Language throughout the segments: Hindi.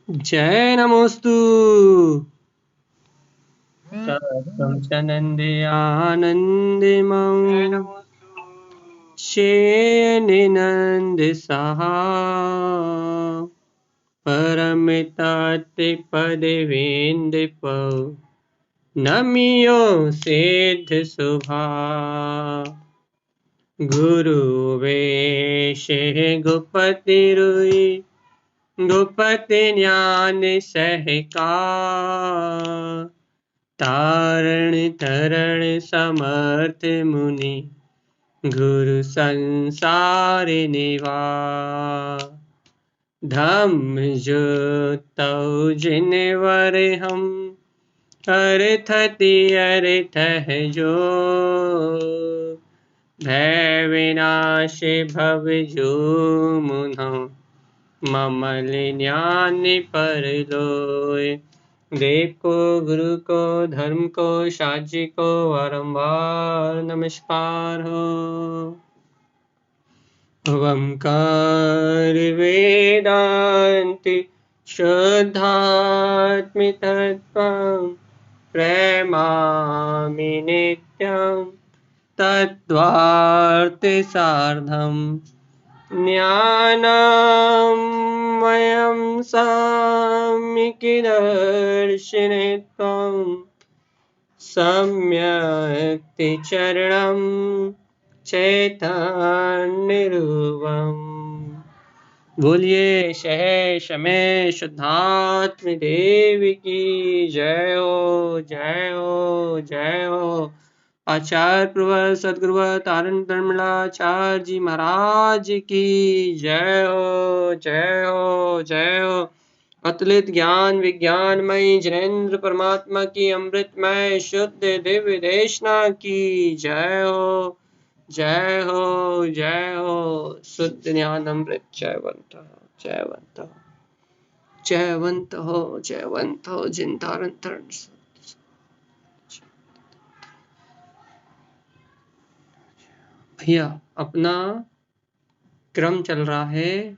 जय नमोस्तु सर्वं सनन्दे आनन्दिमं शेयनिनन्द सहा परमिताति पदवेन्दप नमियो सिद्ध सुभा गुरु वेश गुपति रुई गुपति ज्ञान सहकार तारण तरण समर्थ मुनि गुरु संसार निवास धम्म जो तौ जिनवर हम अर्थति अर्थ जो भय विनाश भव जो मुनौ ममल ज्ञान परलोय। देखो गुरु को धर्म को साजी को बारंबार नमस्कार हो। ओंकार वेदांति शुद्धात्म तत्त्वं प्रेमामि नित्यं तद्वार्थ सार्धं ज्ञानमयं सम्यक् दर्शयित्वं सम्यक् चरणं चैतन्यरूपम्। बोलिए सहर्ष में शुद्धात्म देव की जय हो, जय हो, जय हो। आचार्य प्रवर सदगुरुवर तारण धर्मलाचार्य जी महाराज की जय हो, जय हो, जय हो। अतुलित ज्ञान विज्ञानमय जिनेन्द्र परमात्मा की अमृतमय शुद्ध दिव्य देशना की जय हो, जय हो, जय हो। शुद्ध ज्ञान अमृत जयवंत हो, जयवंत हो, जयवंत हो, जयवंत हो। जिंदारंतरण भैया अपना क्रम चल रहा है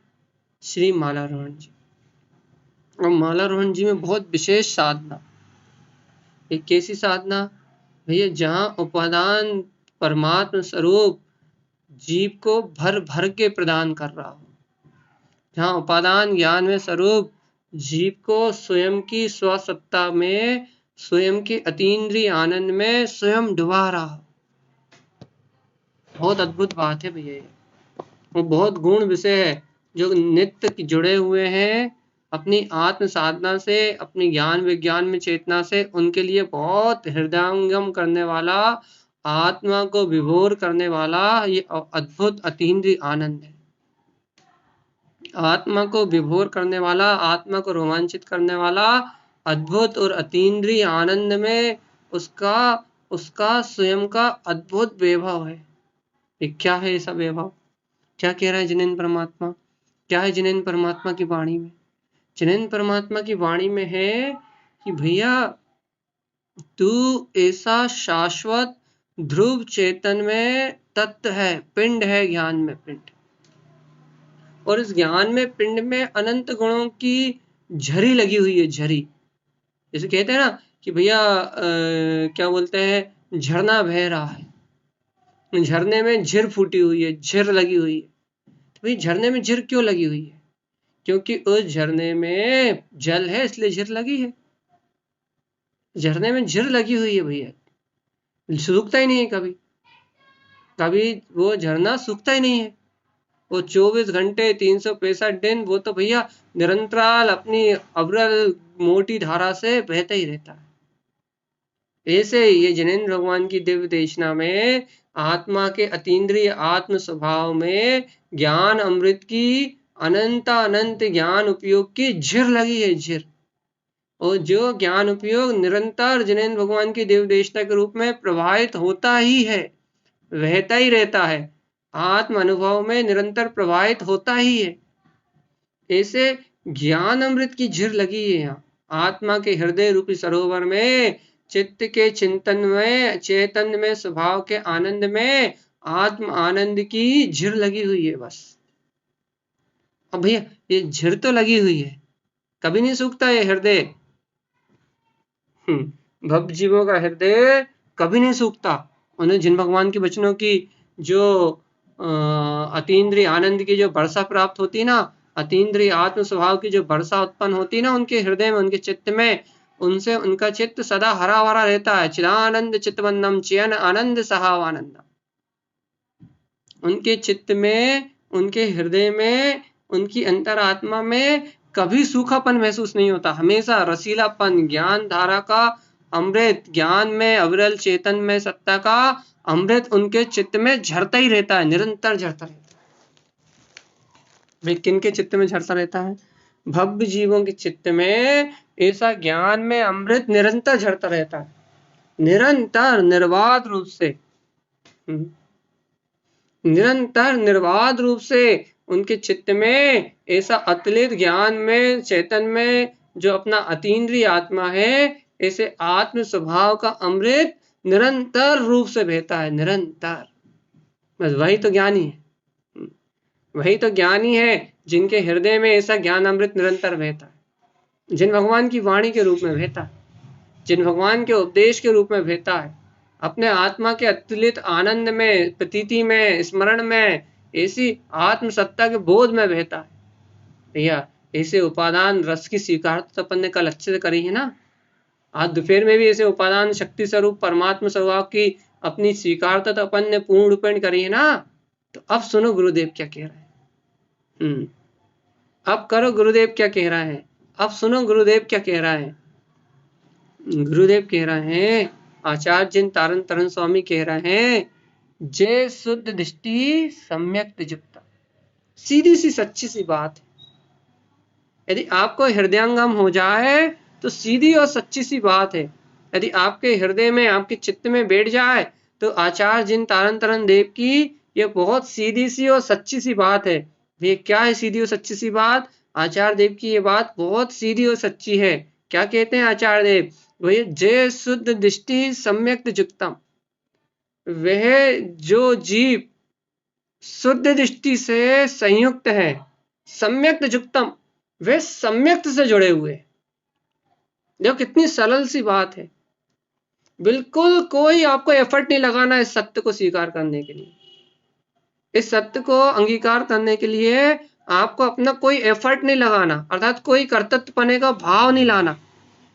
श्री मालारोहण जी, और मालारोहण जी में बहुत विशेष साधना। एक कैसी साधना भैया, जहाँ उपादान परमात्मा स्वरूप जीव को भर भर के प्रदान कर रहा हो, जहाँ उपादान ज्ञान में स्वरूप जीव को स्वयं की स्वसत्ता में, स्वयं के अतीन्द्रिय आनंद में स्वयं डुबा रहा हो। बहुत अद्भुत बात है भैया, ये वो बहुत गुण विषय है। जो नित्य जुड़े हुए हैं अपनी आत्म साधना से, अपनी ज्ञान विज्ञान में चेतना से, उनके लिए बहुत हृदयंगम करने वाला, आत्मा को विभोर करने वाला ये अद्भुत अतीन्द्रिय आनंद है। आत्मा को विभोर करने वाला, आत्मा को रोमांचित करने वाला अद्भुत और अतीन्द्रिय आनंद में उसका स्वयं का अद्भुत वैभव है। ये क्या है? ऐसा वैभव क्या कह रहा है जिनेन्द्र परमात्मा? क्या है जिनेन्द्र परमात्मा की वाणी में? जिनेन्द्र परमात्मा की वाणी में है कि भैया तू ऐसा शाश्वत ध्रुव चेतन में तत्व है, पिंड है, ज्ञान में पिंड, और इस ज्ञान में पिंड में अनंत गुणों की झरी लगी हुई है। झरी जैसे कहते हैं ना कि भैया क्या बोलते हैं, झरना बह रहा है, झरने में झिर फूटी हुई है, झिर लगी हुई है। तो भाई झरने में झिर क्यों लगी हुई है? क्योंकि उस झरने में जल है, इसलिए झिर लगी है। झरने में झिर लगी हुई है भैया, सूखता ही नहीं है कभी, कभी वो झरना सूखता ही नहीं है। वो 24 घंटे 365 दिन वो तो भैया निरंतराल अपनी अविरल मोटी धारा से बहता ही रहता है। ऐसे ये जिनेन्द्र भगवान की दिव्य देशना में आत्मा के अतीन्द्रिय आत्म स्वभाव में ज्ञान अमृत की अनंत ज्ञान उपयोग की झिर लगी है, झिर। और जो ज्ञान उपयोग निरंतर जिनेन्द्र भगवान की देव देशना के रूप में प्रवाहित होता ही है, रहता ही रहता है, आत्म अनुभव में निरंतर प्रवाहित होता ही है। ऐसे ज्ञान अमृत की झिर लगी है यहाँ आत्मा के हृदय रूपी सरोवर में, चित्त के चिंतन में, चैतन्य में, स्वभाव के आनंद में आत्म आनंद की झिर लगी हुई है बस। अब भैया ये झिर तो लगी हुई है, कभी नहीं सूखता ये हृदय। भव जीवों का हृदय कभी नहीं सूखता। उन्हें जिन भगवान के वचनों की जो अतीन्द्रिय आनंद की जो वर्षा प्राप्त होती है ना, अतीन्द्रिय आत्म स्वभाव की जो वर्षा उत्पन्न होती है ना उनके हृदय में, उनके चित्त में, उनसे उनका चित्त सदा हरा भरा रहता है। चिदानंद चित्तवन्नम चयन आनंद सहावानंद। उनके चित्त में, उनके हृदय में, उनकी अंतरात्मा में कभी सूखापन महसूस नहीं होता। हमेशा रसीलापन, ज्ञान धारा का अमृत, ज्ञान में अविरल चेतन में सत्ता का अमृत उनके चित्त में झरता ही रहता है, निरंतर झरता रहता है। वे किनके चित्त में झरता रहता है? भव्य जीवों के चित्त में ऐसा ज्ञान में अमृत निरंतर झरता रहता है, निरंतर निर्बाध रूप से, निरंतर निर्बाध रूप से उनके चित्त में ऐसा अतुलित ज्ञान में, चेतन में जो अपना अतीन्द्रिय आत्मा है, ऐसे आत्म स्वभाव का अमृत निरंतर रूप से बहता है, निरंतर। बस वही तो ज्ञानी है, वही तो ज्ञानी है जिनके हृदय में ऐसा ज्ञान अमृत निरंतर बहता है, जिन भगवान की वाणी के रूप में बहता है, जिन भगवान के उपदेश के रूप में बहता है, अपने आत्मा के अतुलित आनंद में, प्रतीति में, स्मरण में, ऐसी आत्म सत्ता के बोध में बहता है। भैया ऐसे उपादान रस की स्वीकारता अपन ने कल अच्छे से करी है ना। आज दोपहर में भी ऐसे उपादान शक्ति स्वरूप परमात्मा स्वभाव की अपनी स्वीकारता तो अपन ने पूर्ण रूपेण करी है ना। तो अब सुनो गुरुदेव क्या कह रहे हैं। अब करो गुरुदेव क्या कह रहे हैं, अब सुनो गुरुदेव क्या कह रहा है। गुरुदेव कह रहे हैं, आचार्य जिन तारण तरण स्वामी कह रहे हैं, जय शुद्ध दृष्टि सम्यक युक्त। सीधी सी सच्ची सी बात है। यदि आपको हृदयंगम हो जाए तो सीधी और सच्ची सी बात है। यदि आपके हृदय में, आपके चित्त में बैठ जाए तो आचार्य जिन तारण तरण देव की ये बहुत सीधी सी और सच्ची सी बात है। ये क्या है सीधी और सच्ची सी बात? आचार्य देव की ये बात बहुत सीधी और सच्ची है। क्या कहते हैं आचार्य देव? वही जय शुद्ध दृष्टि सम्यक युक्तम। वह जो जीव शुद्ध दृष्टि से संयुक्त है, सम्यक युक्तम, वे सम्यक से जुड़े हुए। देखो कितनी सरल सी बात है। बिल्कुल कोई आपको एफर्ट नहीं लगाना इस सत्य को स्वीकार करने के लिए। इस सत्य को अंगीकार करने के लिए आपको अपना कोई एफर्ट नहीं लगाना, अर्थात कोई कर्तव्यपने का भाव नहीं लाना।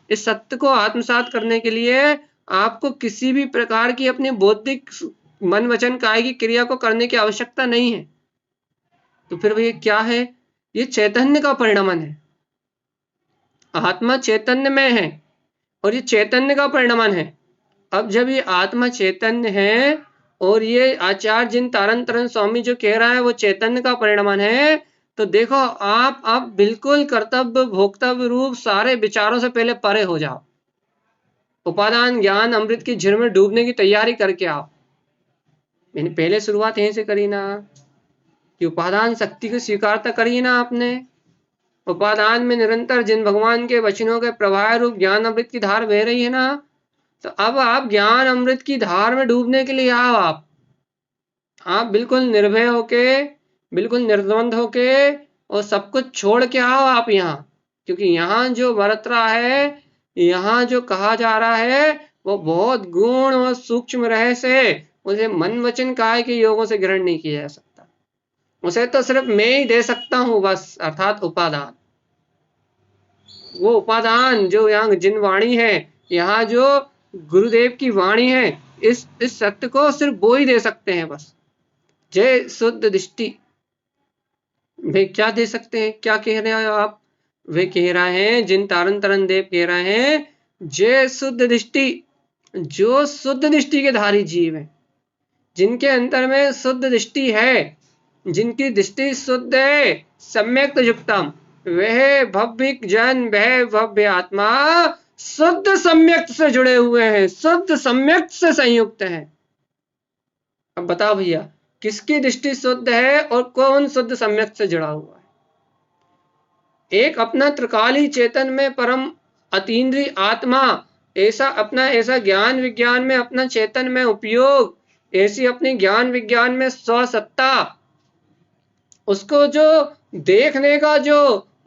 इस सत्य को आत्मसात करने के लिए आपको किसी भी प्रकार की अपनी बौद्धिक मन वचन काय की क्रिया को करने की आवश्यकता नहीं है। तो फिर ये क्या है? ये चैतन्य का परिणमन है। आत्मा चैतन्य में है और ये चैतन्य का परिणमन है। अब जब ये आत्मा चैतन्य है और ये आचार्य जिन तारण तरण स्वामी जो कह रहा है वो चैतन्य का परिणमन है, तो देखो आप बिल्कुल कर्तव्य भोक्तव्य रूप सारे विचारों से पहले परे हो जाओ। उपादान ज्ञान अमृत की झील में डूबने की तैयारी करके आओ। मैंने पहले शुरुआत यहीं से करी ना कि उपादान शक्ति को स्वीकारता करी ना आपने। उपादान में निरंतर जिन भगवान के वचनों के प्रवाह रूप ज्ञान अमृत की धार बह रही है ना, तो अब आप ज्ञान अमृत की धार में डूबने के लिए आओ। आप बिल्कुल निर्भय होके, बिल्कुल निर्द्वंद होके और सब कुछ छोड़ के आओ आप यहाँ। क्योंकि यहाँ जो बरत रहा है, यहाँ जो कहा जा रहा है वो बहुत गूढ़ और सूक्ष्म रहस्य है। उसे मन वचन काय के योगों से ग्रहण नहीं किया जा सकता। उसे तो सिर्फ मैं ही दे सकता हूँ बस, अर्थात उपादान। वो उपादान जो यहाँ जिन वाणी है, यहाँ जो गुरुदेव की वाणी है, इस सत्य को सिर्फ वो ही दे सकते हैं बस। जय शुद्ध दृष्टि। वे क्या दे सकते हैं? क्या कह रहे हो आप? वे कह रहे हैं, जिन तारण तरण देव कह रहे हैं, जय शुद्ध दृष्टि। जो शुद्ध दृष्टि के धारी जीव है, जिनके अंतर में शुद्ध दृष्टि है, जिनकी दृष्टि शुद्ध है, सम्यक युक्तम, वह भव्य जन, वह भव्य आत्मा शुद्ध सम्यक से जुड़े हुए हैं, शुद्ध सम्यक से संयुक्त हैं। अब बताओ भैया, किसकी दृष्टि शुद्ध है और कौन शुद्ध सम्यक से जुड़ा हुआ है? एक अपना त्रिकाली चेतन में परम अतीन्द्रिय आत्मा, ऐसा ज्ञान विज्ञान में अपना चेतन में उपयोग, ऐसी अपनी ज्ञान विज्ञान में स्वसत्ता, उसको जो देखने का जो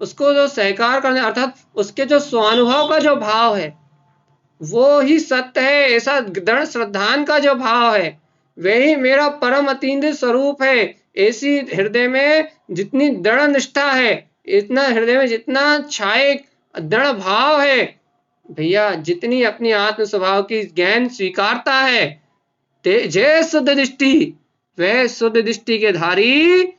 उसको जो सहकार करने अर्थात उसके जो स्वानुभव का जो भाव है वो ही सत्य है, ऐसा दृढ़ श्रद्धान का जो भाव है वही मेरा परम अतीन्द्रिय स्वरूप है। ऐसी हृदय में जितनी दृढ़ निष्ठा है, इतना हृदय में जितना छाए दृढ़ भाव है भैया, जितनी अपनी आत्म स्वभाव की ज्ञान स्वीकारता है, जय शुद्ध दृष्टि, वह शुद्ध दृष्टि के धारी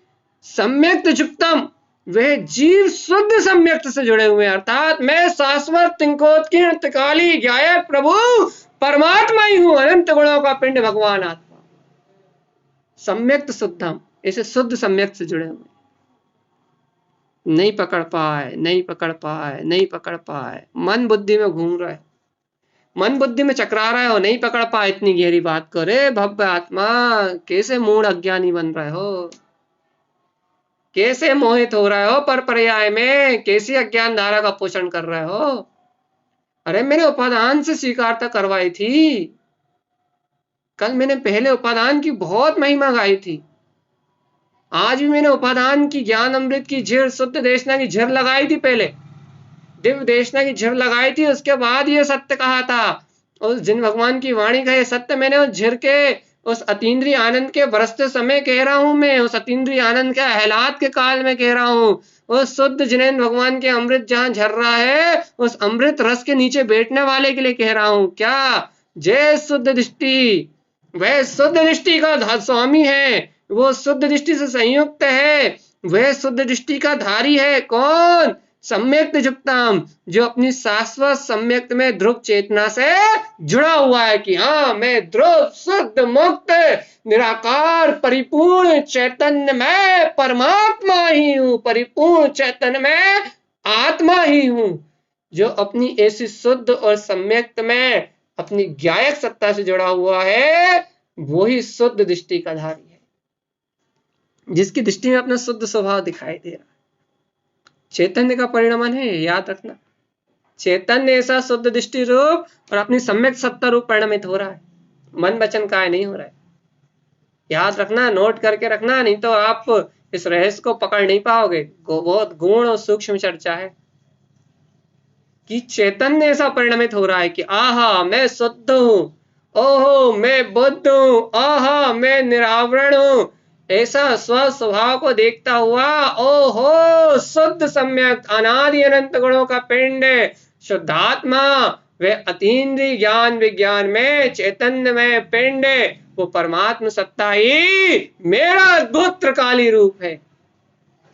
सम्यक्त युक्तम, वह जीव शुद्ध सम्यक्त से जुड़े हुए, अर्थात मैं शाश्वत तिंकोत्कीर्ण त्रिकाली ज्ञायक प्रभु परमात्मा ही हूं, अनंत गुणों का पिंड भगवान आत्मा, सम्यक्त शुद्धम, ऐसे शुद्ध सम्यक्त से जुड़े हुए। नहीं पकड़ पाए, नहीं पकड़ पाए, नहीं पकड़ पाए, मन बुद्धि में घूम रहा है, मन बुद्धि में चकरा रहा हो, नहीं पकड़ पाए इतनी गहरी बात को। रे भव्य आत्मा, कैसे मूढ़ अज्ञानी बन रहे हो, कैसे मोहित हो रहे हो पर पर्याय में, कैसी अज्ञान धारा का पोषण कर रहे हो। अरे मैंने उपादान से स्वीकारता करवाई थी, कल मैंने पहले उपादान की बहुत महिमा गाई थी, आज भी मैंने उपादान की ज्ञान अमृत की झिर, शुद्ध देशना की झिर लगाई थी, पहले दिव्य देशना की झिर लगाई थी, उसके बाद ये सत्य कहा था। उस जिन भगवान की वाणी का ये सत्य मैंने उस झिर के, उस अतीन्द्रिय आनंद के बरसते समय कह रहा हूं मैं, उस अतीन्द्रिय आनंद के अहलात के काल में कह रहा हूं, उस शुद्ध जिनेन्द्र भगवान के अमृत जहां झर रहा है उस अमृत रस के नीचे बैठने वाले के लिए कह रहा हूं। क्या जय शुद्ध दृष्टि, वह शुद्ध दृष्टि का स्वामी है, वो शुद्ध दृष्टि से संयुक्त है, वह शुद्ध दृष्टि का धारी है। कौन? सम्यक्त युक्तम, जो अपनी शाश्वत सम्यक्त में ध्रुव चेतना से जुड़ा हुआ है कि हाँ मैं ध्रुव शुद्ध मुक्त निराकार परिपूर्ण चैतन्य में परमात्मा ही हूं, परिपूर्ण चैतन्य में आत्मा ही हूं। जो अपनी ऐसी शुद्ध और सम्यक्त में अपनी ज्ञायक सत्ता से जुड़ा हुआ है वही शुद्ध दृष्टि का धारी है, जिसकी दृष्टि में अपना शुद्ध स्वभाव दिखाई दे रहा है। चैतन्य का परिणमन है, याद रखना, चैतन्य ऐसा शुद्ध दृष्टि रूप और अपनी सम्यक सत्ता रूप परिणमित हो रहा है, मन वचन काय नहीं हो रहा है। याद रखना, नोट करके रखना, नहीं तो आप इस रहस्य को पकड़ नहीं पाओगे। बहुत गूढ़ और सूक्ष्म चर्चा है कि चैतन्य ऐसा परिणमित हो रहा है कि आहा मैं शुद्ध हूं, ओहो मैं बुद्ध हूं, आहा मैं निरावरण हूं, ऐसा स्व स्वभाव को देखता हुआ ओहो शुद्ध सम्यक अनादि अनंत गुणों का पिंड शुद्धात्मा, वे अतीन्द्रिय ज्ञान विज्ञान में चैतन्य में पिंड, वो परमात्मा सत्ता ही मेरा अद्भुत त्रिकाली रूप है,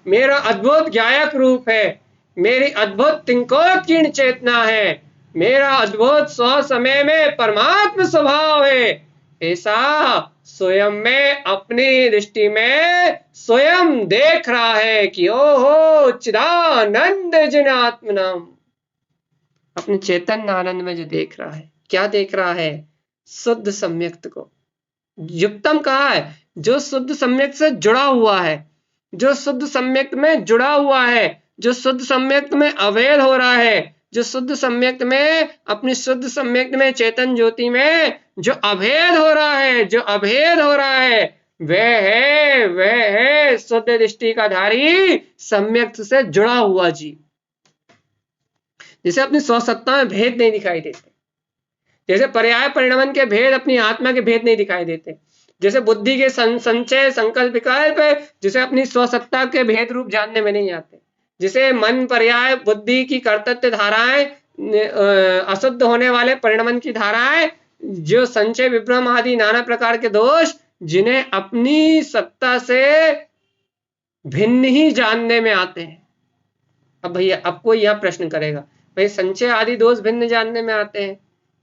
मेरा अद्भुत ज्ञायक रूप है, मेरी अद्भुत तिंकोत्कीर्ण चेतना है, मेरा अद्भुत स्व समय में परमात्मा स्वभाव है। ऐसा स्वयं में अपनी दृष्टि में स्वयं देख रहा है कि ओहो चिदानंद जिनात्मनम, अपने चैतन्य आनंद में जो देख रहा है, क्या देख रहा है? शुद्ध सम्यक्त को। युक्तम कहा है, जो शुद्ध सम्यक्त से जुड़ा हुआ है, जो शुद्ध सम्यक्त में जुड़ा हुआ है, जो शुद्ध सम्यक्त में अवेद हो रहा है, जो शुद्ध सम्यक्त में अपनी शुद्ध सम्यक्त में चेतन ज्योति में जो अभेद हो रहा है, जो अभेद हो रहा है, वह है शुद्ध दृष्टि का धारी सम्यक्त से जुड़ा हुआ जीव, जिसे अपनी स्वसत्ता में भेद नहीं दिखाई देते, जैसे पर्याय परिणमन के भेद अपनी आत्मा के भेद नहीं दिखाई देते, जैसे बुद्धि के संचय संकल्प विकल्प जिसे अपनी स्वसत्ता के भेद रूप जानने में नहीं आते, जिसे मन पर्याय बुद्धि की कर्तव्य धाराएं, अशुद्ध होने वाले परिणमन की धाराएं, जो संचय विभ्रम आदि नाना प्रकार के दोष जिन्हें अपनी सत्ता से भिन्न ही जानने में आते हैं। अब भैया अब कोई यह प्रश्न करेगा, भाई संचय आदि दोष भिन्न जानने में आते हैं,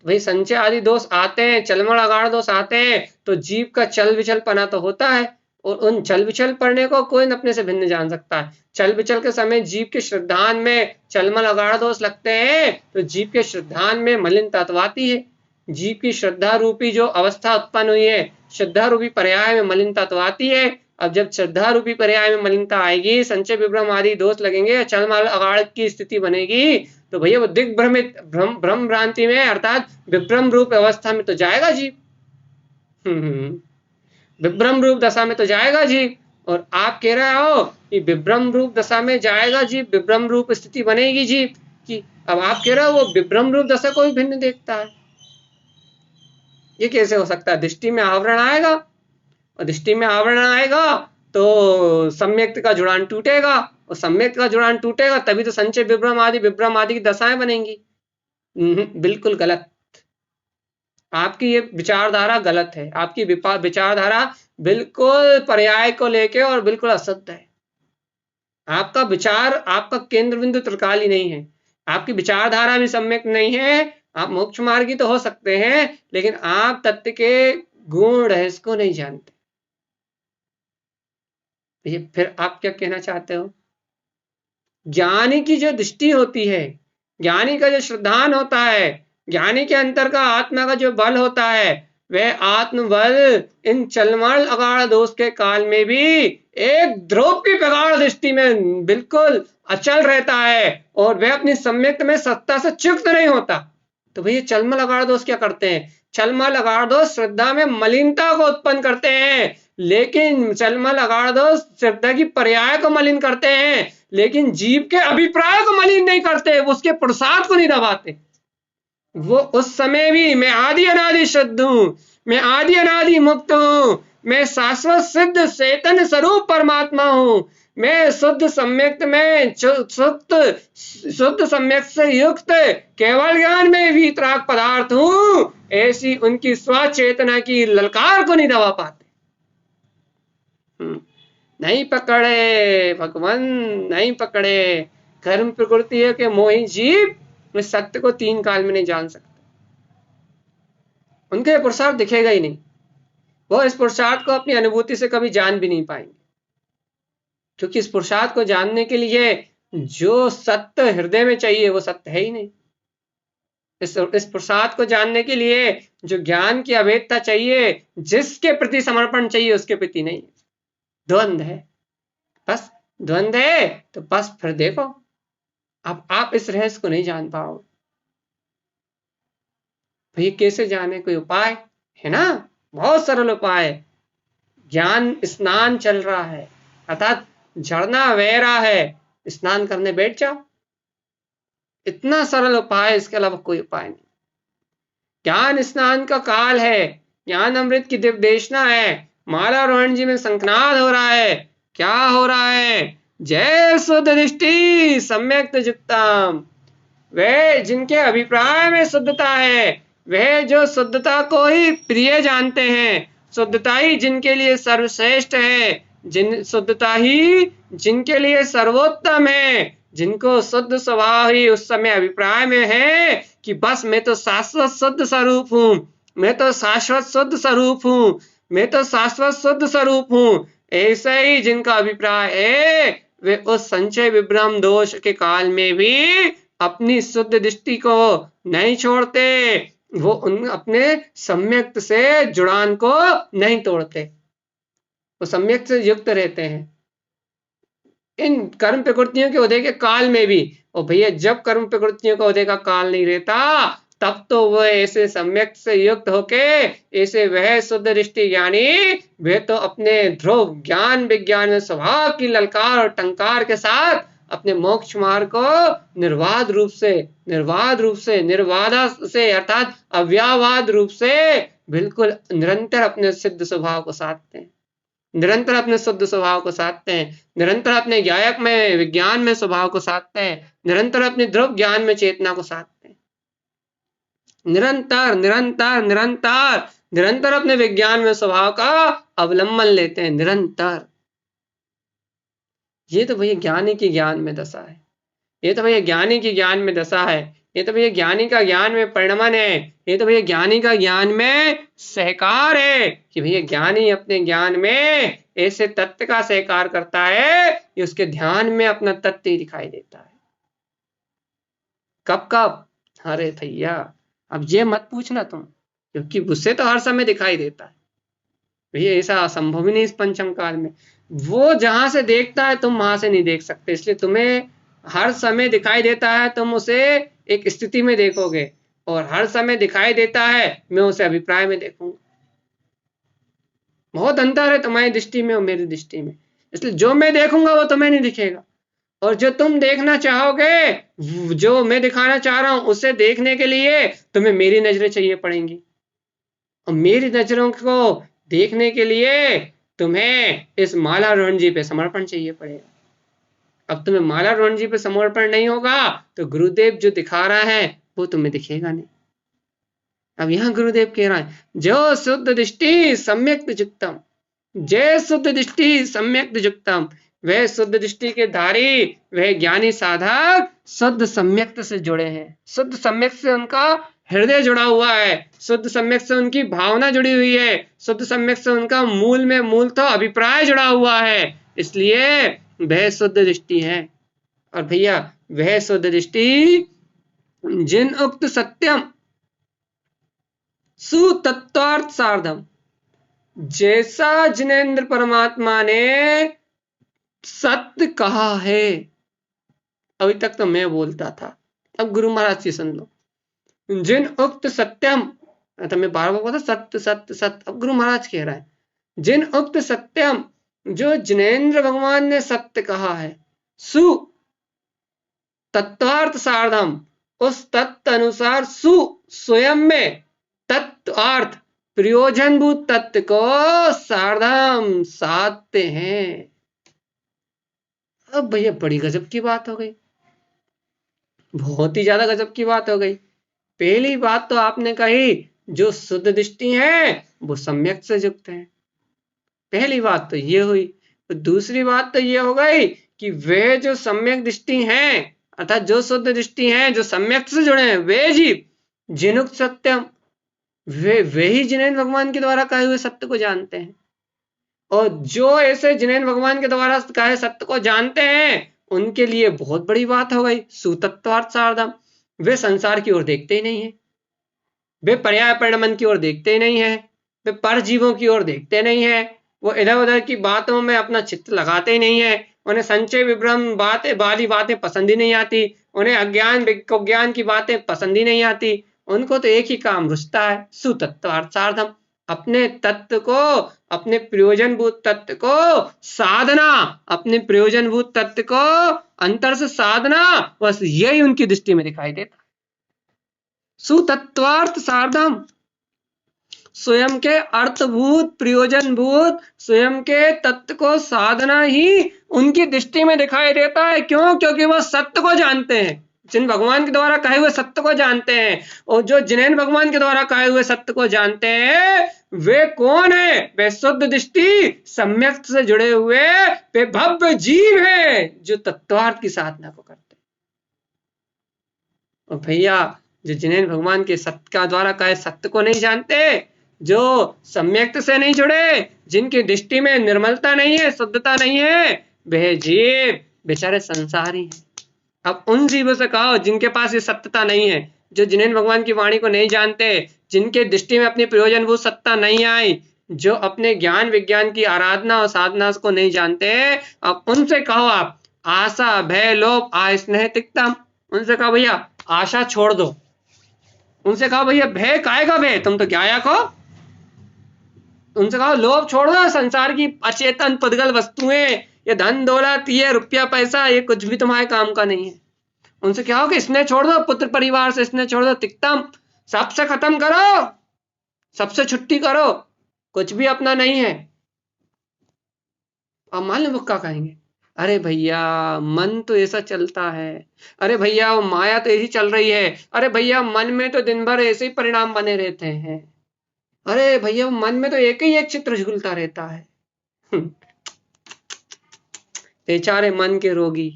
भाई संचय आदि दोष आते हैं, चलमल अगाड़ दोष आते हैं, तो जीव का चल विचल पना तो होता है, और उन चल विचल पड़ने को कोई अपने से भिन्न जान सकता है। चल विचल के समय जीव के श्रद्धान में चलमल अगाड़ दोष लगते हैं तो जीव के श्रद्धान में मलिनता तो आती है, जीव की श्रद्धा रूपी जो अवस्था उत्पन्न हुई है, श्रद्धा रूपी पर्याय में मलिनता तो आती है। अब जब श्रद्धा रूपी पर्याय में मलिनता आएगी, संचय विभ्रम आदि दोष लगेंगे, चलमल अगाड़ की स्थिति बनेगी, तो भैया वो दिग्भ्रमित भ्रम भ्रांति में अर्थात विभ्रम रूप अवस्था में तो जाएगा जीव, विभ्रम रूप दशा में तो जाएगा जीव, और आप कह रहे हो कि विभ्रम रूप दशा में जाएगा जीव, विभ्रम रूप स्थिति बनेगी जीव की। अब आप कह रहे हो वो विभ्रम रूप दशा को भी भिन्न देखता है, ये कैसे हो सकता है? दृष्टि में आवरण आएगा, और दृष्टि में आवरण आएगा तो सम्यक्त का जुड़ान टूटेगा, और सम्यक्त का जुड़ान टूटेगा तभी तो संचय विभ्रम आदि की दशाएं बनेंगी। बिल्कुल गलत, आपकी ये विचारधारा गलत है, आपकी विचारधारा बिल्कुल पर्याय को लेके और बिल्कुल असत्य है। आपका विचार, आपका केंद्र बिंदु त्रिकाली नहीं है, आपकी विचारधारा भी सम्यक नहीं है। आप मोक्ष मार्गी तो हो सकते हैं, लेकिन आप तत्व के गुण रहस्य को नहीं जानते। ये फिर आप क्या कहना चाहते हो? ज्ञानी की जो दृष्टि होती है, ज्ञानी का जो श्रद्धान होता है, ज्ञानी के अंतर का आत्मा का जो बल होता है, वह आत्मबल इन चलमल अगाढ़ दोष के काल में भी एक ध्रुव की प्रगाढ़ दृष्टि में बिल्कुल अचल रहता है, और वह अपनी सम्यक्त में सत्ता से च्युत नहीं होता। तो भैया चलमल अगाढ़ दोष क्या करते हैं? चलमल अगाढ़ दोष श्रद्धा में मलिनता को उत्पन्न करते हैं, लेकिन चलमल अगाढ़ दोष श्रद्धा की पर्याय को मलिन करते हैं, लेकिन जीव के अभिप्राय को मलिन नहीं करते, उसके पुरुषार्थ को नहीं दबाते। वो उस समय भी मैं आदि अनादि शुद्ध हूं, मैं आदि अनादि मुक्त हूं, मैं शाश्वत सिद्ध चेतन स्वरूप परमात्मा हूं, मैं शुद्ध सम्यक्त में शुद्ध सम्यक्त से युक्त केवल ज्ञान में वीतराग पदार्थ हूं, ऐसी उनकी स्वचेतना की ललकार को नहीं दबा पाते। नहीं पकड़े भगवान, नहीं पकड़े। कर्म प्रकृति है कि मोही जीव में सत्य को 3 काल में नहीं जान सकते, उनके पुरुषार्थ दिखेगा ही नहीं, वो इस पुरुषार्थ को अपनी अनुभूति से कभी जान भी नहीं पाएंगे, क्योंकि इस पुरुषार्थ को जानने के लिए जो सत्य हृदय में चाहिए वो सत्य है ही नहीं। इस पुरुषार्थ को जानने के लिए जो ज्ञान की अभेदता चाहिए, जिसके प्रति समर्पण चाहिए, उसके प्रति नहीं। द्वंद्व है, बस द्वंद्व है, तो बस फिर देखो अब आप इस रहस्य को नहीं जान पाओ। भाई कैसे जाने? कोई उपाय है ना? बहुत सरल उपाय। ज्ञान स्नान चल रहा है, अर्थात झरना बह रहा है, स्नान करने बैठ जाओ, इतना सरल उपाय, इसके अलावा कोई उपाय नहीं। ज्ञान स्नान का काल है, ज्ञान अमृत की दिव्य देशना है, माला रोहन जी में संकनाद हो रहा है। क्या हो रहा है? जय शुद्ध दृष्टि सम्यक युक्तम। वे जिनके अभिप्राय में शुद्धता है, वह जो शुद्धता को ही प्रिय जानते हैं, शुद्धता ही जिनके लिए सर्वश्रेष्ठ है, शुद्धता ही जिनके लिए सर्वोत्तम है, जिनको शुद्ध स्वभाव ही उस समय अभिप्राय में है कि बस मैं तो शाश्वत शुद्ध स्वरूप हूं, मैं तो शाश्वत शुद्ध स्वरूप हूं, मैं तो शाश्वत शुद्ध स्वरूप हूं, ऐसा ही जिनका अभिप्राय है, वे उस संचय विभ्रम दोष के काल में भी अपनी शुद्ध दृष्टि को नहीं छोड़ते, वो अपने सम्यक्त से जुड़ान को नहीं तोड़ते, वो सम्यक्त से युक्त रहते हैं इन कर्म प्रकृतियों के उदय के काल में भी। और भैया जब कर्म प्रकृतियों का उदय का काल नहीं रहता, तब तो वह ऐसे सम्यक्त से युक्त होके ऐसे वह शुद्ध दृष्टि ज्ञानी, वे तो अपने ध्रुव ज्ञान विज्ञान में स्वभाव की ललकार और टंकार के साथ अपने मोक्ष मार्ग को निर्वाध से अर्थात अव्यावाद रूप से बिल्कुल निरंतर अपने सिद्ध स्वभाव को साधते हैं, निरंतर अपने शुद्ध स्वभाव को साधते हैं, निरंतर अपने ज्ञायक में विज्ञान में स्वभाव को साधते हैं, निरंतर अपने ध्रुव ज्ञान में चेतना को साधते हैं, निरंतर निरंतर निरंतर निरंतर अपने विज्ञान में स्वभाव का अवलंबन लेते हैं, निरंतर। ये तो भैया ज्ञानी की ज्ञान में दशा है, ये तो भैया ज्ञानी की ज्ञान में दशा है, ये तो भैया ज्ञानी का ज्ञान में परिणमन है, ये तो भैया ज्ञानी का ज्ञान में सहकार है कि भैया ज्ञानी अपने ज्ञान में ऐसे तत्व का सहकार करता है कि उसके ध्यान में अपना तत्व ही दिखाई देता है। कब कब? अरे भैया अब ये मत पूछना तुम, क्योंकि उससे तो हर समय दिखाई देता है भैया, ऐसा असंभव ही नहीं इस पंचम काल में। वो जहां से देखता है तुम वहां से नहीं देख सकते, इसलिए तुम्हें हर समय दिखाई देता है, तुम उसे एक स्थिति में देखोगे, और हर समय दिखाई देता है मैं उसे अभिप्राय में देखूंगा। बहुत अंतर है तुम्हारी दृष्टि में और मेरी दृष्टि में। इसलिए जो मैं देखूंगा वो तुम्हें नहीं दिखेगा, और जो तुम देखना चाहोगे, जो मैं दिखाना चाह रहा हूं, उसे देखने के लिए तुम्हें मेरी नजरें चाहिए पड़ेंगी, और मेरी नजरों को देखने के लिए तुम्हें इस माला रोहन जी पे समर्पण चाहिए पड़ेगा। अब तुम्हें माला रोहन जी पे समर्पण नहीं होगा तो गुरुदेव जो दिखा रहा है वो तुम्हें दिखेगा नहीं। अब यहां गुरुदेव कह रहा है, जो शुद्ध दृष्टि सम्यक युक्तम, जय शुद्ध दृष्टि सम्यक युक्तम, वह शुद्ध दृष्टि के धारी, वह ज्ञानी साधक शुद्ध सम्यक से जुड़े हैं। शुद्ध सम्यक से उनका हृदय जुड़ा हुआ है, शुद्ध सम्यक से उनकी भावना जुड़ी हुई है, शुद्ध सम्यक से उनका मूल में मूल तो अभिप्राय जुड़ा हुआ है, इसलिए वह शुद्ध दृष्टि है। और भैया वह शुद्ध दृष्टि जिन उक्त सत्यम सुतत्वार्थ सार्धम, जैसा जिनेंद्र परमात्मा ने सत्य कहा है, अभी तक तो मैं बोलता था, अब गुरु महाराज जी सुन लो, जिन उक्त सत्यम, तो मैं बार बार बोलता सत्य सत्य सत्य, अब गुरु महाराज कह रहा है जिन उक्त सत्यम, जो जिनेंद्र भगवान ने सत्य कहा है, सु तत्वार्थ सार्धम, उस तत्व अनुसार सु स्वयं में तत्वार्थ प्रयोजनभूत तत्व को सार्धम साधते हैं। अब भैया बड़ी गजब की बात हो गई, बहुत ही ज्यादा गजब की बात हो गई। पहली बात तो आपने कही जो शुद्ध दृष्टि है वो सम्यक से युक्त है, पहली बात तो ये हुई। तो दूसरी बात तो ये हो गई कि वे जो सम्यक दृष्टि हैं, अर्थात जो शुद्ध दृष्टि हैं, जो सम्यक से जुड़े हैं, वे जीव जिनुक्त सत्यम, वे ही जिनेंद्र भगवान के द्वारा कहे हुए सत्य को जानते हैं। और जो ऐसे जिनेंद्र भगवान के द्वारा कहे सत्य को जानते हैं उनके लिए बहुत बड़ी बात हो गई सुतत्वार्थ सार्धम, वे संसार की ओर देखते ही नहीं है, वे पर्याय परिणमन की ओर देखते ही नहीं है, वे परजीवों की ओर देखते नहीं है, वो इधर उधर की बातों में अपना चित्त लगाते ही नहीं है, उन्हें संचय विभ्रम बातें वाली बातें पसंद ही नहीं आती, उन्हें अज्ञान विज्ञान की बातें पसंद ही नहीं आती, उनको तो एक ही काम रुचता है सुतत्वार्थ सार्धम, अपने तत्व को, अपने प्रयोजनभूत तत्व को साधना, अपने प्रयोजनभूत तत्व को अंतर से साधना, बस यही उनकी दृष्टि में दिखाई देता। सुतत्वार्थ सार्धम, स्वयं के अर्थभूत प्रयोजनभूत स्वयं के तत्व को साधना ही उनकी दृष्टि में दिखाई देता है। क्यों? क्योंकि वह सत्य को जानते हैं, जिन भगवान के द्वारा कहे हुए सत्य को जानते हैं, और जो जिनेंद्र भगवान के द्वारा कहे हुए सत्य को जानते हैं वे कौन है? वे शुद्ध दृष्टि सम्यक से जुड़े हुए वे भव्य जीव है जो तत्वार्थ की साधना को करते हैं। और भैया जो जिनेंद्र भगवान के सत्य का द्वारा कहे सत्य को नहीं जानते, जो सम्यक से नहीं जुड़े, जिनकी दृष्टि में निर्मलता नहीं है, शुद्धता नहीं है, वह जीव बेचारे संसारी हैं। अब उन जीवों से कहो जिनके पास ये सत्यता नहीं है, जो जिनेंद्र भगवान की वाणी को नहीं जानते, जिनके दृष्टि में अपनी प्रयोजनभूत सत्ता नहीं आई, जो अपने ज्ञान विज्ञान की आराधना और साधना को नहीं जानते, अब उनसे कहो आप आशा भय लोभ आस्नेह तिक्तम, उनसे कहो भैया आशा छोड़ दो, उनसे कहो भैया भय काहे का भय, तुम तो गायक हो, उनसे कहो लोभ छोड़ दो, संसार की अचेतन पुद्गल वस्तुएं, ये धन दौलत, ये रुपया पैसा, ये कुछ भी तुम्हारे काम का नहीं है। उनसे क्या हो कि स्नेह छोड़ दो, पुत्र परिवार से स्नेह छोड़ दो, तिक्तम, सबसे खत्म करो, सबसे छुट्टी करो, कुछ भी अपना नहीं है। अब मान लो वो क्या कहेंगे, अरे भैया मन तो ऐसा चलता है, अरे भैया वो माया तो ऐसी चल रही है, अरे भैया मन में तो दिन भर ऐसे ही परिणाम बने रहते हैं, अरे भैया मन में तो एक ही एक चित्र झूलता रहता है। बेचारे मन के रोगी,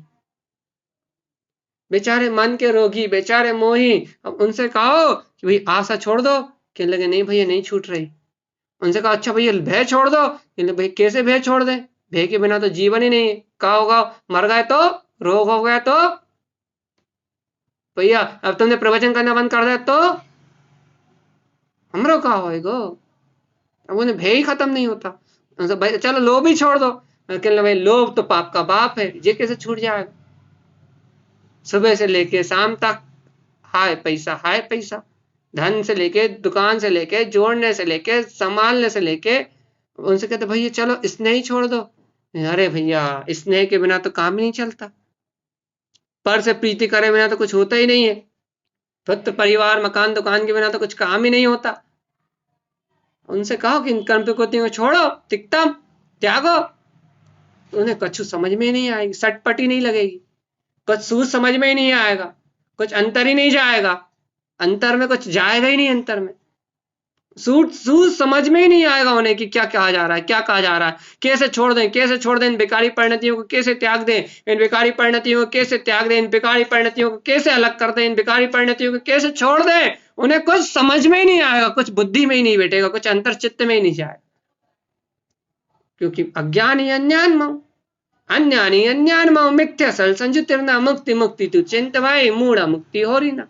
बेचारे मन के रोगी, बेचारे मोही। अब उनसे कहो कि भाई आशा छोड़ दो, कहने लगे नहीं भैया नहीं छूट रही। उनसे कहा अच्छा भैया भय छोड़ दो, कहने भाई कैसे भय छोड़ दे, भय के बिना तो जीवन ही नहीं है, क्या होगा, मर गए तो, रोग हो गया तो, भैया अब तुमने प्रवचन करना बंद कर दिया तो हमरो कहा होएगो। अब उन्हें भय ही खत्म नहीं होता। भाई चलो लोभ ही छोड़ दो, कहने भाई लोभ तो पाप का बाप है, ये कैसे छूट जाएगा, सुबह से लेके शाम तक हाय पैसा, धन से लेके दुकान से लेके जोड़ने से लेके संभालने से लेके। उनसे कहते भैया चलो इसने ही छोड़ दो, अरे भैया, स्नेह के बिना तो काम ही नहीं चलता, पर से प्रीति करे बिना तो कुछ होता ही नहीं है, पुत्र परिवार मकान दुकान के बिना तो कुछ काम ही नहीं होता। उनसे कहो कि इन कर्म प्रकृतियों को छोड़ो, तिक्तम त्यागो, उन्हें कछु समझ में ही नहीं आएगी, सटपटी नहीं लगेगी, कुछ सूझ समझ में ही नहीं आएगा, कुछ अंतर ही नहीं जाएगा, अंतर में कुछ जाएगा ही नहीं, अंतर में सूझ समझ में ही नहीं आएगा उन्हें कि क्या कहा जा रहा है, क्या कहा जा रहा है, कैसे छोड़ दें, कैसे छोड़ दें, इन बेकारी परिणतियों को कैसे त्याग दें, इन बेकारी परिणतियों को कैसे त्याग दें, इन बेकारी परिणतियों को कैसे अलग कर दें, इन बेकारी परिणतियों को कैसे छोड़ दें, उन्हें कुछ समझ में ही नहीं आएगा, कुछ बुद्धि में ही नहीं बैठेगा, कुछ अंतर चित्त में ही नहीं जाएगा, क्योंकि अज्ञानी अन्यानी मिथ्या सल संजुतिर्ना मुक्ति मुक्ति तू चिंत भाई मूढ़ा मुक्ति हो रही ना।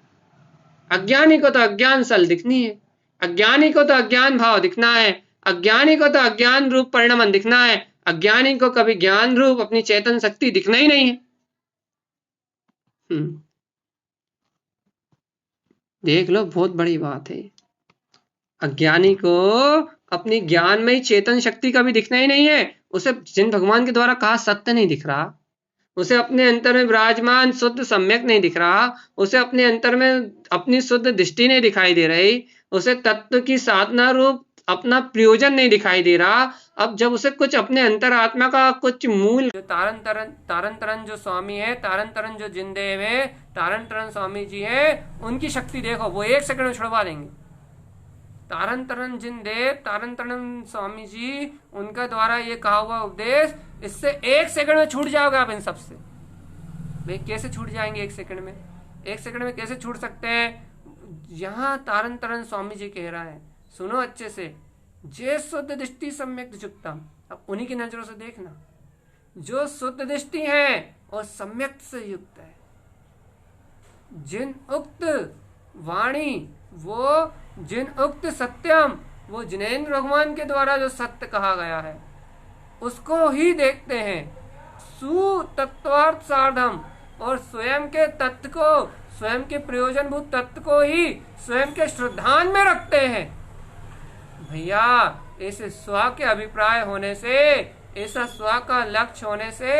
अज्ञानी को तो अज्ञान सल दिखनी है, अज्ञानी को तो अज्ञान भाव दिखना है, अज्ञानी को तो अज्ञान रूप परिणमन दिखना है, अज्ञानी को कभी ज्ञान रूप अपनी चेतन शक्ति दिखना ही नहीं है। देख लो, बहुत बड़ी बात है। अज्ञानी को अपनी ज्ञान में ही चेतन शक्ति का भी दिखना ही नहीं है, उसे जिन भगवान के द्वारा कहा सत्य नहीं दिख रहा, उसे अपने अंतर में विराजमान शुद्ध सम्यक नहीं दिख रहा, उसे अपने अंतर में अपनी शुद्ध दृष्टि नहीं दिखाई दे रही, उसे तत्व की साधना रूप अपना प्रयोजन नहीं दिखाई दे रहा। अब जब उसे कुछ अपने अंतर आत्मा का कुछ मूल, जो तारन तरन जो स्वामी है, तारन तरन जो जिनदेव है, तारन तरन स्वामी जी है, उनकी शक्ति देखो, वो 1 सेकंड में छुड़वा देंगे। तारन तरन जिनदेव, तारन तरन स्वामी जी, उनका द्वारा ये कहा हुआ उपदेश, इससे 1 सेकंड में छूट जाओगे आप इन सबसे। भाई कैसे छूट जाएंगे 1 सेकंड में? 1 सेकंड में कैसे छूट सकते हैं? यहाँ तारन तरन स्वामी जी कह रहा है, सुनो अच्छे से, जे शुद्ध दृष्टि सम्यक जुक्तम, अब उन्हीं की नजरों से देखना, जो शुद्ध दृष्टि है और सम्यक से युक्त है, जिन उक्त वाणी, वो जिन उक्त सत्यम, वो जिनेंद्र भगवान के द्वारा जो सत्य कहा गया है उसको ही देखते हैं, सुतत्वार्थ साधम, और स्वयं के तत्व को, स्वयं के प्रयोजनभूत तत्व को ही स्वयं के श्रद्धान में रखते हैं। भैया, ऐसे स्व के अभिप्राय होने से, ऐसा स्व का लक्ष्य होने से,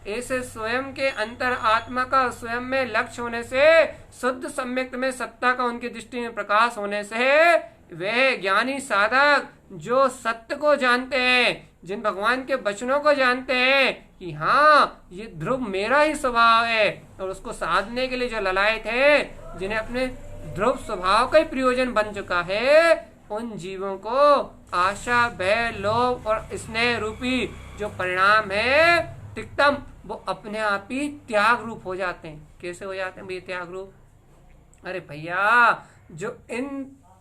ऐसे स्वयं के अंतर आत्मा का स्वयं में लक्ष्य होने से, शुद्ध सम्यक में सत्ता का उनकी दृष्टि में प्रकाश होने से, वे ज्ञानी साधक जो सत्य को जानते हैं, जिन भगवान के वचनों को जानते हैं कि हाँ ये ध्रुव मेरा ही स्वभाव है, और उसको साधने के लिए जो ललायत है, जिन्हें अपने ध्रुव स्वभाव का ही प्रयोजन बन चुका है, उन जीवों को आशा, भय, लोभ और स्नेह रूपी जो परिणाम है तिक्तम, वो अपने आप ही त्याग रूप हो जाते हैं। कैसे हो जाते हैं भैया त्याग रूप? अरे भैया, जो इन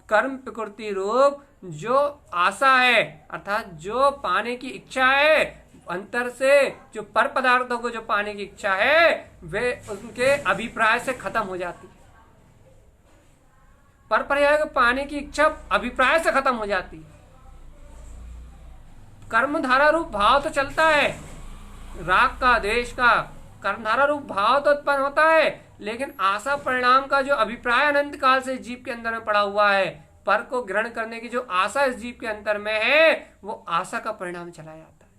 कर्म प्रकृति रूप जो आशा है, अर्थात जो पाने की इच्छा है अंतर से, जो पर पदार्थों को जो पाने की इच्छा है, वे उनके अभिप्राय से खत्म हो जाती है। पर पर्याय को पाने की इच्छा अभिप्राय से खत्म हो जाती है। कर्मधारा रूप भाव तो चलता है, राग का, द्वेष का, कर्मधारा रूप भाव तो उत्पन्न होता है, लेकिन आशा परिणाम का जो अभिप्राय अनंत काल से जीव के अंदर में पड़ा हुआ है, पर को ग्रहण करने की जो आशा इस जीव के अंदर में है, वो आशा का परिणाम चला जाता है।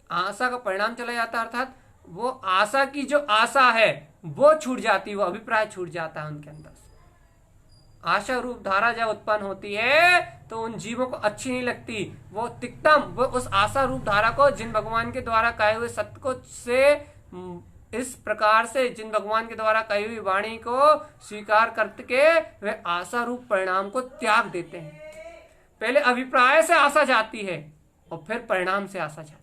आशा का परिणाम चला जाता है, अर्थात वो आशा की जो आशा है वो छूट जाती है, वो अभिप्राय छूट जाता है उनके अंदर से। आशा रूप धारा जब उत्पन्न होती है तो उन जीवों को अच्छी नहीं लगती, वो तिक्तम, वो उस आशा रूप धारा को, जिन भगवान के द्वारा कहे हुए सत्य को से इस प्रकार से, जिन भगवान के द्वारा कही हुई वाणी को स्वीकार करके वे आशा रूप परिणाम को त्याग देते हैं। पहले अभिप्राय से आशा जाती है और फिर परिणाम से आशा जाती है।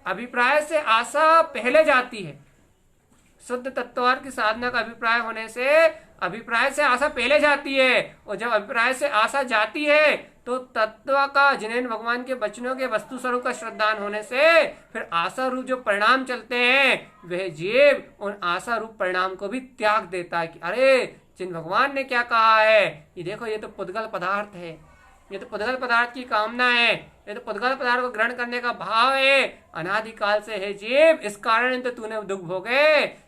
अभिप्राय से आशा पहले जाती है, शुद्ध तत्वार्थ की साधना का अभिप्राय होने से अभिप्राय से आशा पहले जाती है, और जब अभिप्राय से आशा जाती है तो तत्व का, जिन्हें भगवान के वचनों के वस्तु स्वरूप का श्रद्धान होने से फिर आशा रूप जो परिणाम चलते हैं, वह जीव उन आशा रूप परिणाम को भी त्याग देता है कि अरे जिन भगवान ने क्या कहा है, ये देखो ये तो पुद्गल पदार्थ है, ये तो पुद्गल पदार्थ की कामना है, ये तो पुद्गल पदार्थ को ग्रहण करने का भाव है, अनादिकाल से है जीव, इस कारण तो तूने दुख भोगे।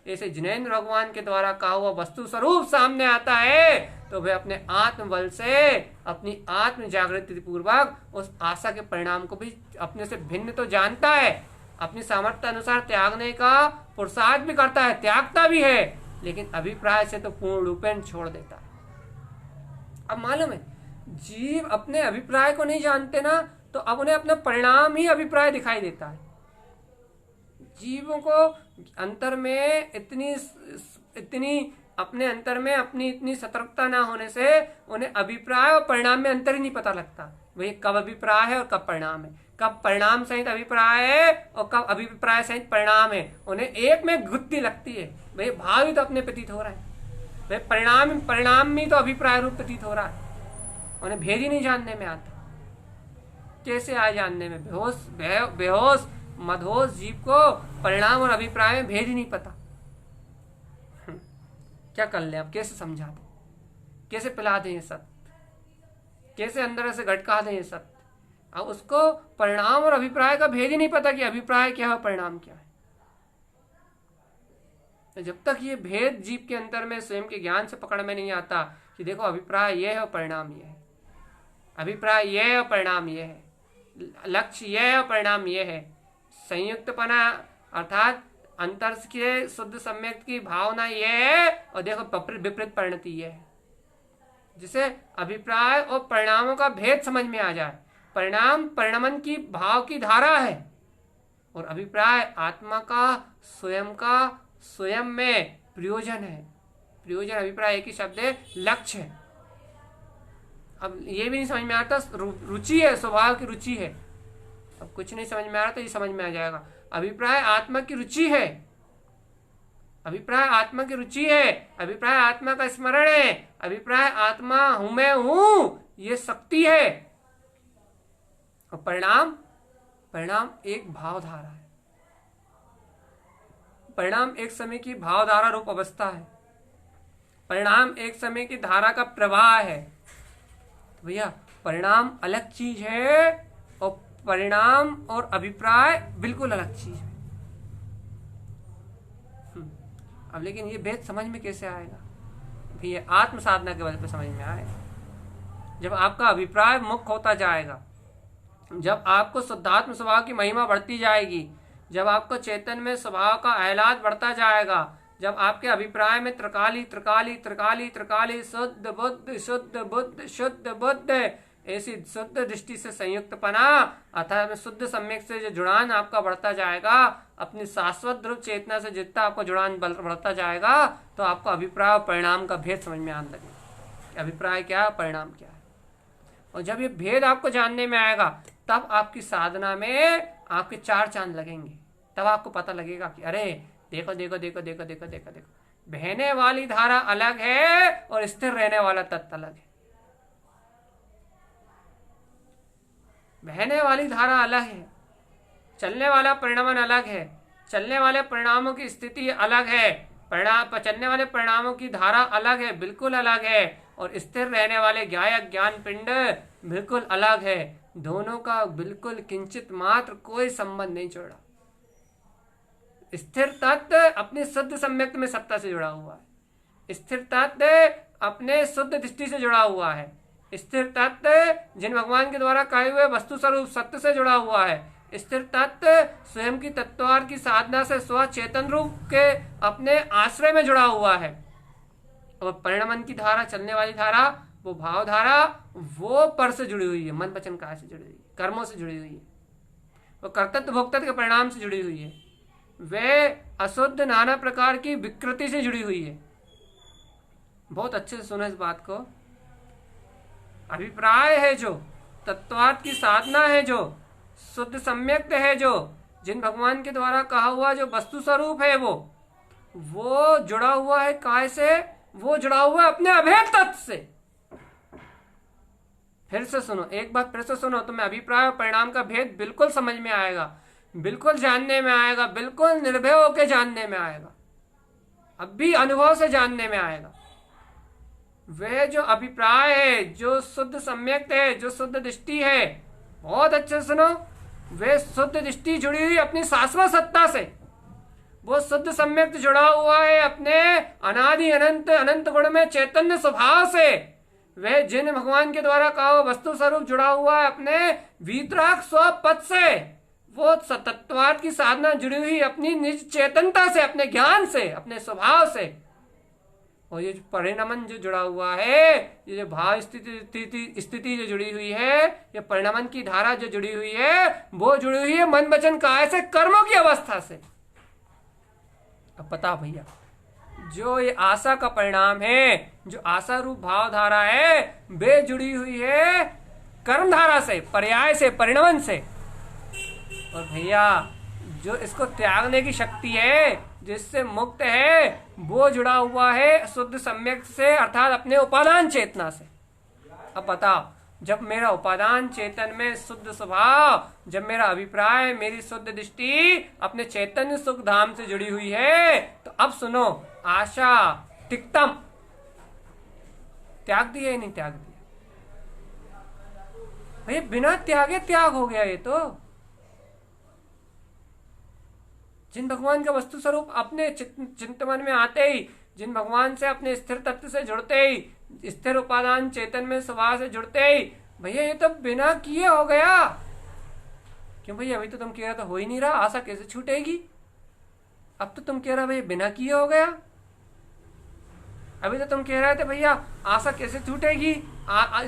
ऐसे जिनेंद्र भगवान के द्वारा कहा हुआ वस्तु स्वरूप सामने आता है तो वह अपने आत्म बल से, अपनी आत्म जागृति पूर्वक उस आशा के परिणाम को भी अपने से भिन्न तो जानता है, अपनी सामर्थ्य अनुसार त्यागने का पुरुषार्थ भी करता है, त्यागता भी है, लेकिन अभिप्राय से तो पूर्ण रूपेण छोड़ देता है। अब मालूम है, जीव अपने अभिप्राय को नहीं जानते ना, तो अब उन्हें अपना परिणाम ही अभिप्राय दिखाई देता है। जीवों को अंतर में इतनी अपने अंतर में अपनी इतनी सतर्कता ना होने से उन्हें अभिप्राय और परिणाम में अंतर ही नहीं पता लगता। वही कब अभिप्राय है और कब परिणाम है, कब परिणाम सहित अभिप्राय है और कब अभिप्राय सहित परिणाम है, उन्हें एक में गुत्ती लगती है। वही भाव ही तो अपने प्रतीत हो रहा है, वही परिणाम में तो अभिप्राय रूप प्रतीत हो रहा है, उन्हें भेद ही नहीं जानने में आता। कैसे आए जानने में? बेहोश मदहोश जीव को परिणाम और अभिप्राय में भेद ही नहीं पता। क्या कर ले? अब कैसे समझा दे, कैसे पिला दे ये सत्य, कैसे अंदर से घटका दे ये सत्य? अब उसको परिणाम और अभिप्राय का भेद ही नहीं पता कि अभिप्राय क्या है, परिणाम क्या है। तो जब तक ये भेद जीव के अंतर में स्वयं के ज्ञान से पकड़ में नहीं आता कि देखो अभिप्राय ये है और परिणाम ये है, अभिप्राय ये है और परिणाम ये है, लक्ष्य ये है और परिणाम ये है, संयुक्तपना अर्थात अंतर के शुद्ध सम्यक की भावना ये है और देखो विपरीत परिणति ये है, जिसे अभिप्राय और परिणामों का भेद समझ में आ जाए। परिणाम परिणमन की भाव की धारा है और अभिप्राय आत्मा का स्वयं में प्रयोजन है। प्रयोजन अभिप्राय एक ही शब्द है, लक्ष्य है। अब ये भी नहीं समझ में आता, रुचि है, स्वभाव की रुचि है। अब कुछ नहीं समझ में आ रहा तो ये समझ में आ जाएगा। अभिप्राय आत्मा की रुचि है, अभिप्राय आत्मा की रुचि है, अभिप्राय आत्मा का स्मरण है, अभिप्राय आत्मा हूं मैं हूं ये शक्ति है। और परिणाम एक भावधारा है, परिणाम एक समय की भावधारा रूप अवस्था है, परिणाम एक समय की धारा का प्रवाह है। तो भैया परिणाम अलग चीज है और परिणाम और अभिप्राय बिल्कुल अलग चीज है। अब लेकिन ये भेद समझ में कैसे आएगा? ये आत्म साधना के बल पे समझ में आएगा। जब आपका अभिप्राय मुक्त होता जाएगा, जब आपको शुद्धात्म स्वभाव की महिमा बढ़ती जाएगी, जब आपको चेतन में स्वभाव का आह्लाद बढ़ता जाएगा, जब आपके अभिप्राय में त्रिकाली त्रिकाली त्रिकाली त्रिकाली शुद्ध बुद्ध शुद्ध बुद्ध शुद्ध बुद्ध ऐसी शुद्ध दृष्टि से संयुक्तपना अर्थात शुद्ध सम्यक से जो जुड़ान आपका बढ़ता जाएगा, अपनी शाश्वत ध्रुव चेतना से जितना आपको जुड़ान बढ़ता जाएगा, तो आपको अभिप्राय और परिणाम का भेद समझ में आने लगेगा। अभिप्राय क्या है, परिणाम क्या है। और जब ये भेद आपको जानने में आएगा, तब आपकी साधना में आपके चार चांद लगेंगे। तब आपको पता लगेगा कि अरे देखो देखो देखो देखो देखो देखो देखो, बहने वाली धारा अलग है और स्थिर रहने वाला तत्व अलग है। बहने वाली धारा अलग है, चलने वाला परिणामन अलग है, चलने वाले परिणामों की स्थिति अलग है, चलने वाले परिणामों की धारा अलग है, बिल्कुल अलग है। और स्थिर रहने वाले ज्ञायक ज्ञान पिंड बिल्कुल अलग है। दोनों का बिल्कुल किंचित मात्र कोई संबंध नहीं जोड़ा। स्थिर तत्व अपने शुद्ध सम्यक में सत्ता से जुड़ा हुआ है, स्थिर तत्व अपने शुद्ध दृष्टि से जुड़ा हुआ है, स्थिर तत्व जिन भगवान के द्वारा कहे हुए वस्तु स्वरूप सत्य से जुड़ा हुआ है, स्थिर तत्व स्वयं की तत्वार की साधना से स्व चेतन रूप के अपने आश्रय में जुड़ा हुआ है। और परिणमन की धारा, चलने वाली धारा, वो भाव धारा, वो पर से जुड़ी हुई है, मन वचन काया से जुड़ी हुई है, कर्मों से जुड़ी हुई है, वो कर्तव्य भोक्तव्य के परिणाम से जुड़ी हुई है, वे अशुद्ध नाना प्रकार की विकृति से जुड़ी हुई है। बहुत अच्छे से सुनो इस बात को। अभिप्राय है जो तत्वार्थ की साधना है, जो शुद्ध सम्यक्त है, जो जिन भगवान के द्वारा कहा हुआ जो वस्तु स्वरूप है, वो जुड़ा हुआ है काय से? वो जुड़ा हुआ है अपने अभेद तत्व से। फिर से सुनो, एक बार फिर से सुनो, तुम्हें अभिप्राय और परिणाम का भेद बिल्कुल समझ में आएगा, बिल्कुल जानने में आएगा, बिल्कुल निर्भय होकर जानने में आएगा, अब भी अनुभव से जानने में आएगा। वह जो अभिप्राय है, जो शुद्ध सम्यक है, जो शुद्ध दृष्टि है, बहुत अच्छे सुनो, वह शुद्ध दृष्टि जुड़ी हुई अपनी शाश्वत सत्ता से, वो शुद्ध सम्यक जुड़ा हुआ है अपने अनादि अनंत अनंत गुण में चैतन्य स्वभाव से। वह जिन भगवान के द्वारा कहा वस्तु स्वरूप जुड़ा हुआ है अपने वीतराग स्वपद से, वो तत्वार्थ की साधना जुड़ी हुई अपनी निज चेतनता से, अपने ज्ञान से, अपने स्वभाव से। और ये परिणमन जो जुड़ा हुआ है, ये जो भाव स्थिति जो जुड़ी हुई है, ये परिणमन की धारा जो जुड़ी हुई है, वो जुड़ी हुई है मन वचन काया से, कर्मों की अवस्था से। अब बता भैया, जो ये आशा का परिणाम है, जो आशा रूप भाव धारा है, वे जुड़ी हुई है कर्म धारा से, पर्याय से, परिणमन से। और भैया जो इसको त्यागने की शक्ति है, जिससे मुक्त है, वो जुड़ा हुआ है शुद्ध सम्यक से, अर्थात अपने उपादान चेतना से। अब बताओ, जब मेरा उपादान चेतन में शुद्ध स्वभाव, जब मेरा अभिप्राय, मेरी शुद्ध दृष्टि अपने चैतन्य सुख धाम से जुड़ी हुई है, तो अब सुनो, आशा तिक्तम त्याग दिया या नहीं त्याग दिया? भाई बिना त्यागे त्याग हो गया। ये तो जिन भगवान का वस्तु स्वरूप अपने चिंतन में आते ही, जिन भगवान से अपने स्थिर तत्व से जुड़ते ही, स्थिर उपादान चेतन में स्वभाव से जुड़ते ही, भैया ये तो बिना किए हो गया। क्यों भैया, अभी तो तुम कह रहे तो हो ही नहीं रहा, आशा कैसे छूटेगी? अब तो तुम कह रहे भैया बिना किए हो गया। अभी तो तुम कह रहे थे भैया आशा कैसे छूटेगी,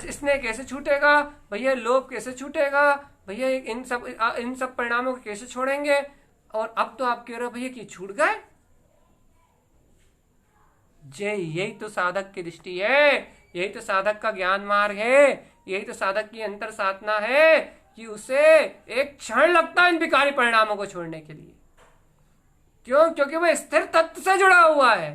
स्नेह कैसे छूटेगा भैया, लोभ कैसे छूटेगा भैया, इन सब परिणामों को कैसे छोड़ेंगे? और अब तो आप कह रहे हो भैया कि छूट गए। यही तो साधक की दृष्टि है, यही तो साधक का ज्ञान मार्ग है, यही तो साधक की अंतर साधना है कि उसे एक क्षण लगता है इन विकारी परिणामों को छोड़ने के लिए। क्यों? क्योंकि वह स्थिर तत्व से जुड़ा हुआ है,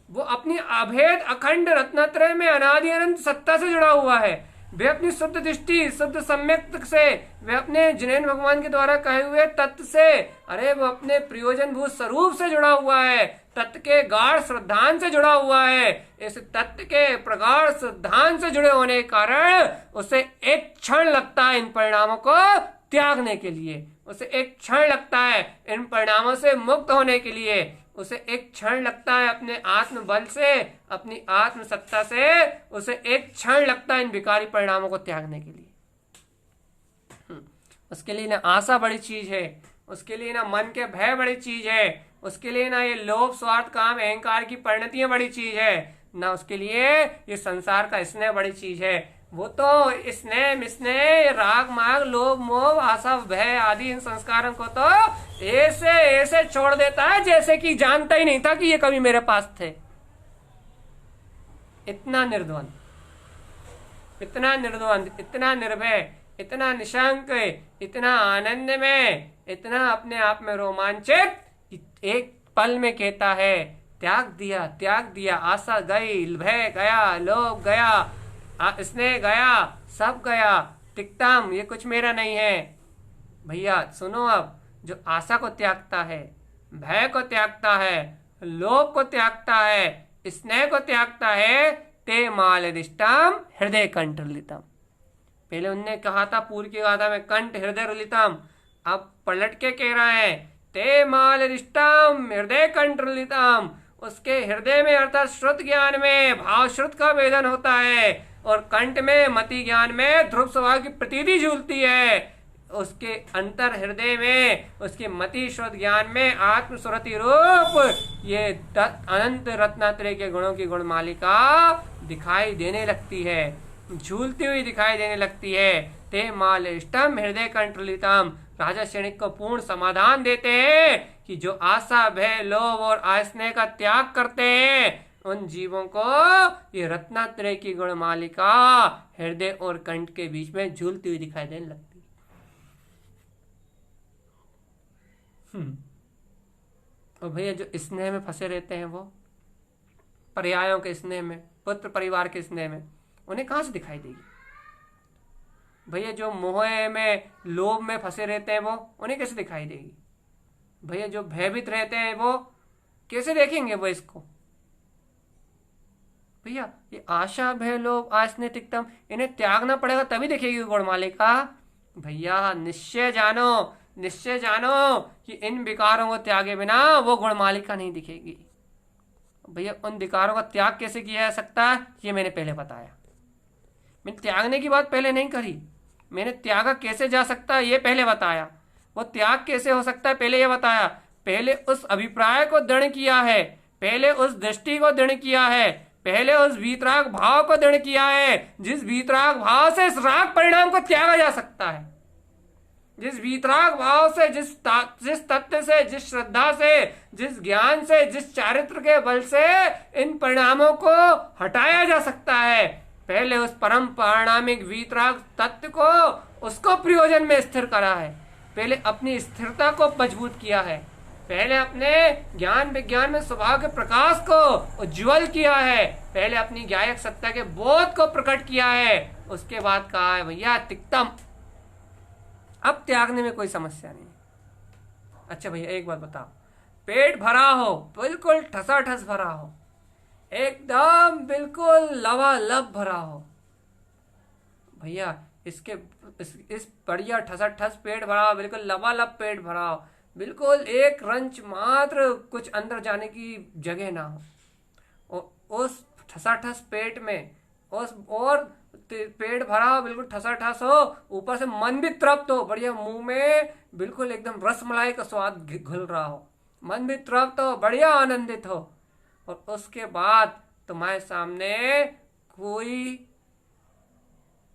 वो अपनी अभेद अखंड रत्नत्रय में अनादि अनंत सत्ता से जुड़ा हुआ है। वे अपनी शुद्ध दृष्टि, शुद्ध सम्यक से, वे अपने जिनेन भगवान के द्वारा कहे हुए तत्व से, अरे वो अपने प्रयोजन भूत स्वरूप से जुड़ा हुआ है, तत्व के गाढ़ श्रद्धान से जुड़ा हुआ है। इस तत्व के प्रगाढ़ श्रद्धान से जुड़े होने के कारण उसे एक क्षण लगता है इन परिणामों को त्यागने के लिए, उसे एक क्षण लगता है इन परिणामों से मुक्त होने के लिए, उसे एक क्षण लगता है अपने आत्म बल से, अपनी आत्म सत्ता से, उसे एक क्षण लगता है इन विकारी परिणामों को त्यागने के लिए। उसके लिए ना आशा बड़ी चीज है, उसके लिए ना मन के भय बड़ी चीज है, उसके लिए ना ये लोभ स्वार्थ काम अहंकार की परिणतियां बड़ी चीज है, ना उसके लिए ये संसार का स्नेह बड़ी चीज है। वो तो स्नेह राग माग लोभ मोह आशा भय आदि इन संस्कारों को तो ऐसे ऐसे छोड़ देता है जैसे कि जानता ही नहीं था कि ये कभी मेरे पास थे। इतना निर्द्वंद, इतना निर्द्वंद, इतना निर्भय, इतना निशंक, इतना आनंद में, इतना अपने आप में रोमांचित, एक पल में कहता है त्याग दिया, त्याग दिया, आशा गई, भय गया, लोभ गया, स्नेह गया, सब गया, तिक्तम ये कुछ मेरा नहीं है। भैया सुनो, अब जो आशा को त्यागता है, भय को त्यागता है, लोभ को त्यागता है, स्नेह को त्यागता है, ते मालदिष्टम हृदय कंठ रुलितम। पहले उनने कहा था पूर्व की गाथा में कंठ हृदय रुलितम, अब पलट के कह रहा है ते मालदिष्टम हृदय कंठ रुलितम। उसके हृदय में अर्थात श्रुत ज्ञान में भाव श्रुत का वेदन होता है, और कंठ में मति ज्ञान में ध्रुव स्वभाव की प्रतीति झूलती है। उसके अंतर हृदय में, उसके मति श्रुत ज्ञान में आत्म सुरति रूप ये अनंत रत्नात्रय के गुणों की गुणमालिका दिखाई देने लगती है, झूलती हुई दिखाई देने लगती है। ते मालिष्टम हृदय कंठलितम, राजा क्षणिक को पूर्ण समाधान देते हैं कि जो आशा भय लोभ और आस्नेह का त्याग करते हैं, उन जीवों को ये रत्नात्रय की गुणमालिका हृदय और कंठ के बीच में झूलती हुई दिखाई देने लगती है। और भैया जो स्नेह में फंसे रहते हैं, वो पर्यायों के स्नेह में, पुत्र परिवार के स्नेह में, उन्हें कहां से दिखाई देगी? भैया जो मोह में लोभ में फंसे रहते हैं, वो उन्हें कैसे दिखाई देगी? भैया जो भयभीत रहते हैं, वो कैसे देखेंगे वो इसको? भैया ये आशा, भय, लोभ, आसने, तिक्तम, इन्हें त्यागना पड़ेगा तभी दिखेगी गुणमालिका। भैया निश्चय जानो कि इन विकारों को त्यागे बिना वो गुणमालिका नहीं दिखेगी। भैया उन विकारों का त्याग कैसे किया जा सकता है ये मैंने पहले बताया। मैंने त्यागने की बात पहले नहीं करी, मैंने त्यागा कैसे जा सकता है ये पहले बताया। वो त्याग कैसे हो सकता है पहले ये बताया। पहले उस अभिप्राय को दृढ़ किया है, पहले उस दृष्टि को दृढ़ किया है, पहले उस वीतराग भाव को दृढ़ किया है, जिस वीतराग भाव से इस राग परिणाम को त्यागा जा सकता है। जिस वीतराग भाव से, जिस तत्व से, जिस श्रद्धा से, जिस ज्ञान से, जिस चारित्र के बल से इन परिणामों को हटाया जा सकता है, पहले उस परम पारणामिक वीतराग तत्व को, उसको प्रयोजन में स्थिर करा है। पहले अपनी स्थिरता को मजबूत किया है, पहले अपने ज्ञान विज्ञान में स्वभाव के प्रकाश को उज्ज्वल किया है, पहले अपनी ज्ञायक सत्ता के बोध को प्रकट किया है। उसके बाद कहा है भैया तिक्तम, अब त्यागने में कोई समस्या नहीं। अच्छा भैया एक बात बताओ, पेट भरा हो, बिल्कुल ठसाठस भरा हो, एकदम बिल्कुल लबालब भरा हो, भैया इस बढ़िया ठसाठस पेट भरा हो, बिल्कुल लबालब पेट भरा हो, बिल्कुल एक रंच मात्र कुछ अंदर जाने की जगह ना हो, उस ठसाठस पेट में और पेट भरा हो, बिल्कुल ठसाठस हो, ऊपर से मन भी तृप्त हो, बढ़िया मुंह में बिल्कुल एकदम रसमलाई का स्वाद घुल रहा हो, मन भी तृप्त हो, बढ़िया आनंदित हो, और उसके बाद तुम्हारे सामने कोई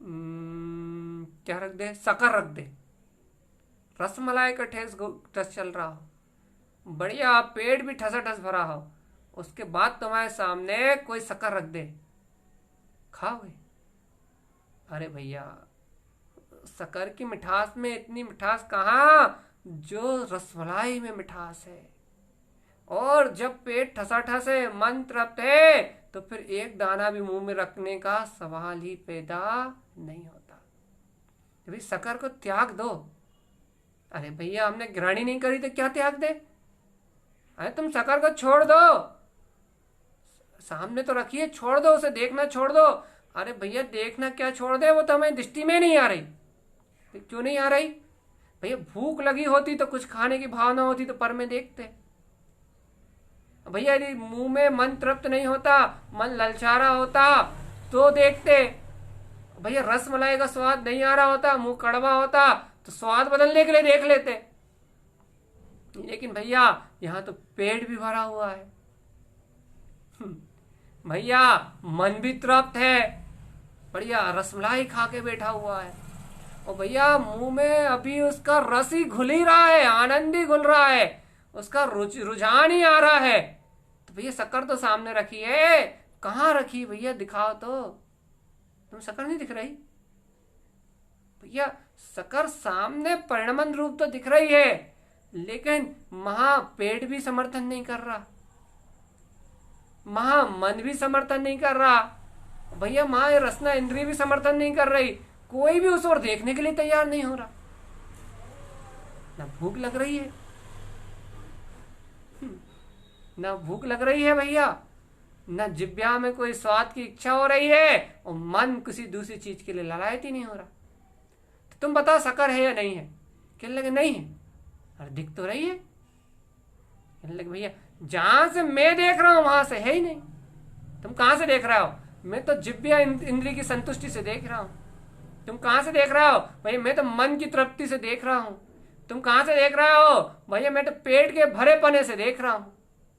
क्या रख दे, शक्कर रख दे, रसमलाई का ठस चल रहा हो, बढ़िया पेट भी ठसाठस भरा हो, उसके बाद तुम्हारे सामने कोई शक्कर रख दे, खाओगे? अरे भैया शक्कर की मिठास में इतनी मिठास कहाँ जो रसमलाई में मिठास है। और जब पेट ठसाठस है, मन तृप्त है, तो फिर एक दाना भी मुंह में रखने का सवाल ही पैदा नहीं होता। तो भाई शक्कर को त्याग दो। अरे भैया हमने ग्रहणी नहीं करी तो क्या त्याग दे? अरे तुम शक्कर को छोड़ दो, सामने तो रखिए, छोड़ दो उसे, देखना छोड़ दो। अरे भैया देखना क्या छोड़ दे, वो तो हमें दृष्टि में नहीं आ रही। क्यों नहीं आ रही? भैया भूख लगी होती तो कुछ खाने की भावना होती तो पर में देखते। भैया यदि मुंह में मन तृप्त नहीं होता, मन ललचारा होता तो देखते। भैया रसमलाई का स्वाद नहीं आ रहा होता, मुंह कड़वा होता तो स्वाद बदलने के लिए देख लेते। लेकिन भैया यहाँ तो पेट भी भरा हुआ है, भैया मन भी तृप्त है, बढ़िया रसमलाई खा के बैठा हुआ है, और भैया मुंह में अभी उसका रस ही घुल ही रहा है, आनंद ही घुल रहा है, उसका रुझान ही आ रहा है। तो भैया शक्कर तो सामने रखी है, कहाँ रखी भैया दिखाओ तो। तुम शक्कर नहीं दिख रही भैया? शक्कर सामने परिणमन रूप तो दिख रही है, लेकिन महापेट भी समर्थन नहीं कर रहा, महा मन भी समर्थन नहीं कर रहा भैया, महा रसना इंद्रिय भी समर्थन नहीं कर रही, कोई भी उस ओर देखने के लिए तैयार नहीं हो रहा। ना भूख लग रही है, ना भूख लग रही है भैया, ना जिब्या में कोई स्वाद की इच्छा हो रही है, और मन किसी दूसरी चीज के लिए लालायत ही नहीं हो रहा। तो तुम बताओ शक्कर है या नहीं है? कहने लगे नहीं है। अरे दिख तो रही है। कहने लगे भैया जहां से मैं देख रहा हूं वहां से है ही नहीं। तुम कहां से देख रहे हो? मैं तो जिब्या इंद्रिय की संतुष्टि से देख रहा हूं। तुम कहां से देख रहे हो? भैया मैं तो मन की तृप्ति से देख रहा हूं। तुम कहां से देख रहे हो? भैया मैं तो पेट के भरे पने से देख रहा हूं।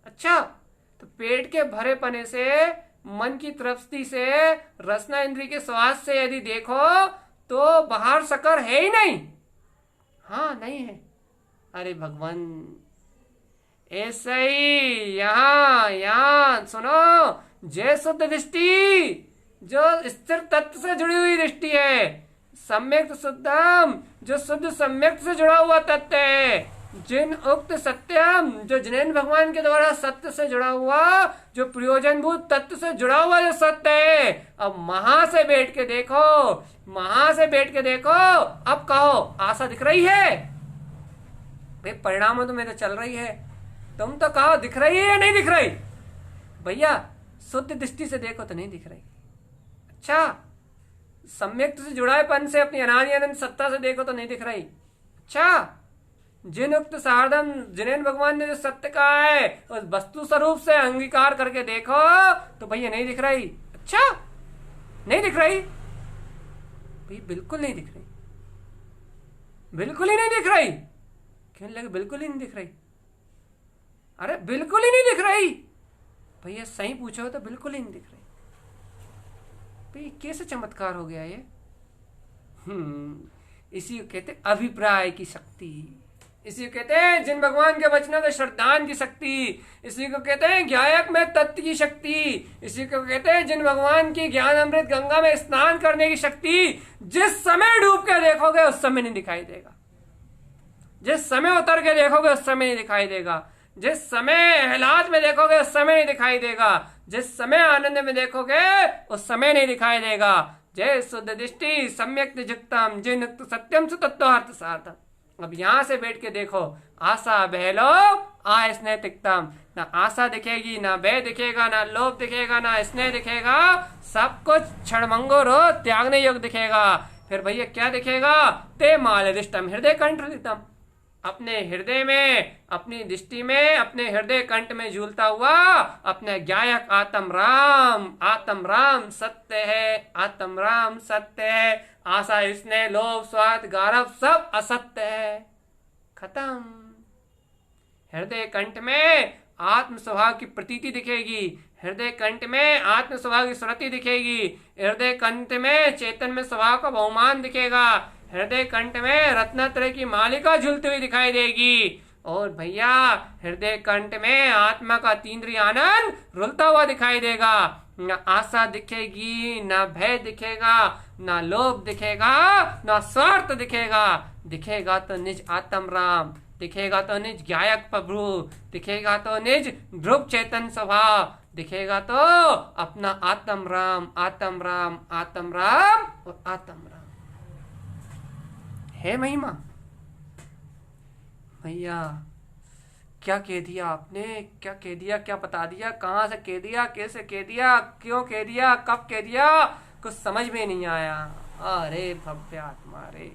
अच्छा, तो पेट के भरे पने से, मन की तृप्ति से, रसना इंद्रिय के स्वाद से यदि देखो तो बाहर शक्कर है ही नहीं। हाँ नहीं है। अरे भगवान, ऐसे ही यहाँ सुनो, जय शुद्ध दृष्टि जो स्थिर तत्व से जुड़ी हुई दृष्टि है, सम्यक शुद्धम जो शुद्ध सम्यक से जुड़ा हुआ तत्व है, जिन उक्त सत्यम जो जिनेन्द्र भगवान के द्वारा सत्य से जुड़ा हुआ, जो प्रयोजनभूत तत्व से जुड़ा हुआ जो सत्य है। अब महा से बैठ के देखो, महा से बैठ के देखो, अब कहो आशा दिख रही है? भाई परिणाम तो मेरे चल रही है, तुम तो कहो दिख रही है या नहीं दिख रही? भैया शुद्ध दृष्टि से देखो तो नहीं दिख रही। अच्छा, सम्यक से जुड़ाएपन से अपनी अनादि अनंत सत्ता से देखो तो नहीं दिख रही। अच्छा, जिन उक्त सारदम जिनेन भगवान ने जो सत्य कहा है उस वस्तु स्वरूप से अंगीकार करके देखो तो भैया नहीं दिख रही। अच्छा, नहीं दिख रही भैया, बिल्कुल नहीं दिख रही, बिल्कुल ही नहीं दिख रही। क्यों लगे बिल्कुल ही नहीं दिख रही? अरे बिल्कुल ही नहीं दिख रही भैया, सही पूछो तो बिल्कुल ही नहीं दिख रही भैया। कैसे चमत्कार हो गया ये? इसी को कहते अभिप्राय की शक्ति, इसी को कहते हैं जिन भगवान के वचनों के श्रद्धान की शक्ति, इसी को कहते हैं ज्ञायक में तत्व की शक्ति, इसी को कहते हैं जिन भगवान की ज्ञान अमृत गंगा में स्नान करने की शक्ति। जिस समय डूब के देखोगे उस समय नहीं दिखाई देगा, जिस समय उतर के देखोगे उस समय नहीं दिखाई देगा, जिस समय आह्लाद में देखोगे उस समय नहीं दिखाई देगा, जिस समय आनंद में देखोगे उस समय नहीं दिखाई देगा। जय शुद्ध दृष्टि सम्यक जुक्तम जिन सत्यम सुतत्वार्थ सार्थम। अब यहां से बैठ के देखो, आशा बहलो आ स्नेह तिक्तम, ना आशा दिखेगी, ना भय दिखेगा, ना लोभ दिखेगा, ना स्नेह दिखेगा, सब कुछ क्षणभंगुर रो त्यागने योग्य दिखेगा। फिर भैया क्या दिखेगा? ते मालदिष्टम हृदय कंठ, अपने हृदय में, अपनी दृष्टि में, अपने हृदय कंठ में झूलता हुआ अपने ज्ञायक आत्म राम सत्य है, आत्म राम सत्य है। आशा स्नेह लोभ स्वार्थ गारव सब असत्य है, खत्म। हृदय कंठ में आत्म स्वभाव की प्रतीति दिखेगी, हृदय कंठ में आत्म स्वभाव की स्मृति दिखेगी, हृदय कंठ में चेतन में स्वभाव का बहुमान दिखेगा, हृदय कंठ में रत्नत्रय की मालिका झूलती हुई दिखाई देगी। और भैया हृदय कंठ में आत्मा का तीन्द्रिय आनंद रुलता हुआ दिखाई देगा। न आशा दिखेगी, न भय दिखेगा, न लोभ दिखेगा, न स्वार्थ दिखेगा। दिखेगा तो निज आत्म राम, दिखेगा तो निज ज्ञायक प्रभु, दिखेगा तो निज ध्रुव चेतन स्वभाव, दिखेगा तो अपना आत्म राम, आत्म राम, आत्म राम और आत्म राम। है महिमा भैया। क्या कह दिया आपने, क्या कह दिया, क्या बता दिया, कहां से कह दिया, कैसे कह दिया, क्यों कह दिया, कब कह दिया, कुछ समझ में नहीं आया। अरे भव्य आत्मा रे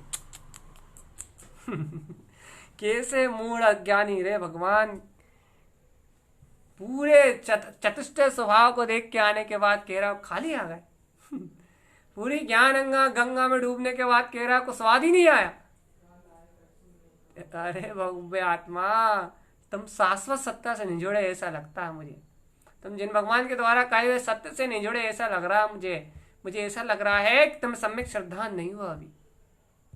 कैसे मूढ़ अज्ञानी रे भगवान। पूरे चतुष्टय स्वभाव को देख के आने के बाद कह रहा हूं खाली आ गए पूरी ज्ञान गंगा में डूबने के बाद कह रहा कुछ स्वाद ही नहीं आया। अरे भव्य आत्मा, तुम शाश्वत सत्ता से नहीं जुड़े ऐसा लगता है मुझे। तुम जिन भगवान के द्वारा कहे हुए सत्य से नहीं जुड़े ऐसा लग रहा है मुझे ऐसा लग रहा है कि तुम सम्यक श्रद्धा नहीं हुआ अभी,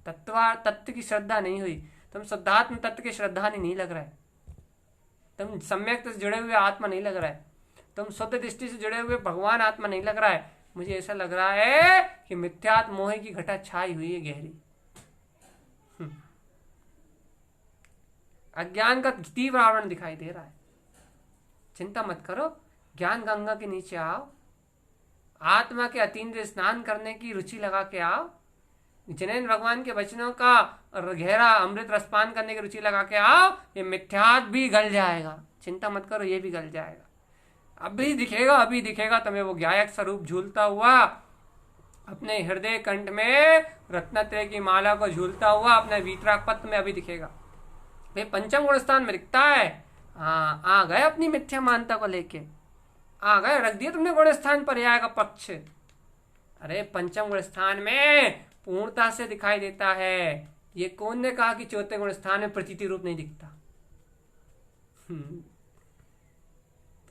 तत्व की श्रद्धा नहीं हुई, तुम शुद्धात्म तत्व की श्रद्धा नहीं लग रहा है, तुम सम्यक से जुड़े हुए आत्मा नहीं लग रहा है, तुम शुद्ध दृष्टि से जुड़े हुए भगवान आत्मा नहीं लग रहा है। मुझे ऐसा लग रहा है कि मिथ्यात्म मोह की घटा छाई हुई है गहरी। अज्ञान का तीव्र आवरण दिखाई दे रहा है। चिंता मत करो, ज्ञान गंगा के नीचे आओ, आत्मा के अतीन्द्रिय स्नान करने की रुचि लगा के आओ, जिनेन्द्र भगवान के वचनों का गहरा अमृत रसपान करने की रुचि लगा के आओ। ये मिथ्यात्व भी गल जाएगा, चिंता मत करो, ये भी गल जाएगा। अभी दिखेगा तुम्हें वो ज्ञायक स्वरूप झूलता हुआ अपने हृदय कंठ में रत्नत्रय की माला को झूलता हुआ अपने वीतराग पत्र में अभी दिखेगा। भाई पंचम गुण स्थान में दिखता है। हाँ, आ गए अपनी मिथ्या मानता को लेके, आ गए, रख दिया तुमने गुण स्थान पर आएगा पक्ष। अरे पंचम गुण स्थान में पूर्णता से दिखाई देता है। ये कौन ने कहा कि चौथे गुण स्थान में प्रतीति रूप नहीं दिखता?